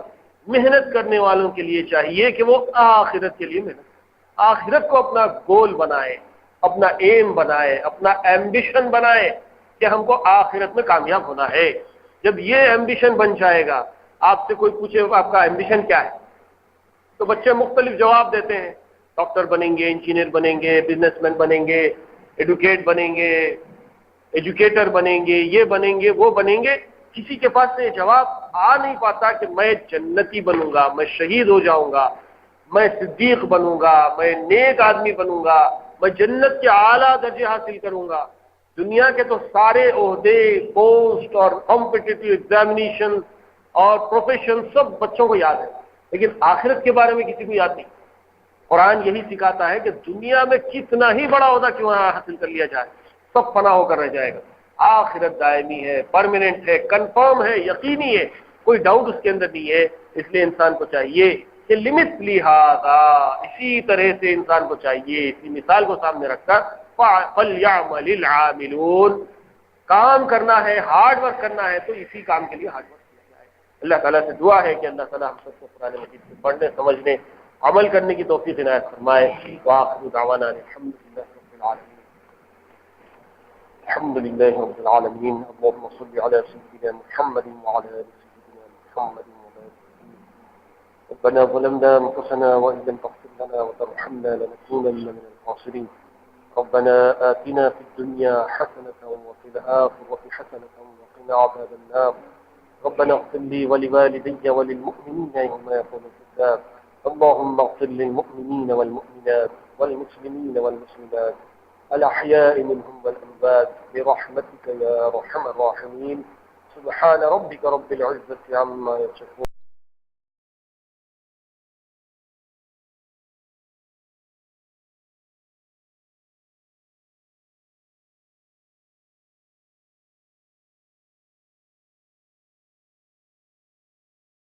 محنت کرنے والوں کے لیے چاہیے کہ وہ آخرت کے لیے محنت، آخرت کو اپنا گول بنائے، اپنا ایم بنائے، اپنا ایمبیشن بنائے کہ ہم کو آخرت میں کامیاب ہونا ہے۔ جب یہ ایمبیشن بن جائے گا، آپ سے کوئی پوچھے آپ کا ایمبیشن کیا ہے تو بچے مختلف جواب دیتے ہیں، ڈاکٹر بنیں گے، انجینئر بنیں گے، بزنس مین بنیں گے، ایڈوکیٹ بنیں گے، ایجوکیٹر بنیں گے، یہ بنیں گے، وہ بنیں گے۔ کسی کے پاس سے یہ جواب آ نہیں پاتا کہ میں جنتی بنوں گا، میں شہید ہو جاؤں گا، میں صدیق بنوں گا، میں نیک آدمی بنوں گا، میں جنت کے اعلیٰ درجے حاصل کروں گا۔ دنیا کے تو سارے عہدے، پوسٹ اور کمپٹیٹیو ایگزامینیشن اور پروفیشن سب بچوں کو یاد ہے، لیکن آخرت کے بارے میں کسی کو یاد نہیں۔ قرآن یہی سکھاتا ہے کہ دنیا میں کتنا ہی بڑا عہدہ کیوں نہ حاصل کر لیا جائے، سب فنا ہو کر رہ جائے گا۔ آخرت دائمی ہے، پرماننٹ ہے، کنفرم ہے، یقینی ہے، کوئی ڈاؤٹ اس کے اندر نہیں ہے۔ اس لیے انسان کو چاہیے کہ لِمِثْلِ هَذَا، اسی طرح سے انسان کو چاہیے اسی مثال کو سامنے رکھ کر فَلْيَعْمَلِ الْعَامِلُونَ، کام کرنا ہے، ہارڈ ورک کرنا ہے تو اسی کام کے لیے ہارڈ ورک کیا جائے۔ اللہ تعالیٰ سے دعا ہے کہ اللہ تعالیٰ ہم سب کو قرآن مجید سے پڑھنے، سمجھنے، عمل کرنے کی توفیق عنایت فرمائے۔ وآخر دعوانا الحمد للہ رب العالمین، الحمد للہ رب العالمین، اللهم صل على سيدنا محمد وعلى آل سيدنا محمد وبارك وسلم۔ ربنا ظلمنا أنفسنا وإن لم تغفر لنا وترحمنا لنكونن من الخاسرين۔ ربنا آتنا في الدنيا حسنة وفي الآخرة حسنة وقنا عذاب النار۔ ربنا اغفر لي ولوالدي وللمؤمنين يوم يقوم الحساب۔ اللهم اغفر للمؤمنين والمؤمنات والمسلمين والمسلمات الأحياء منهم والأموات برحمتك يا أرحم الراحمين۔ سبحان ربك رب العزة عما يصفون۔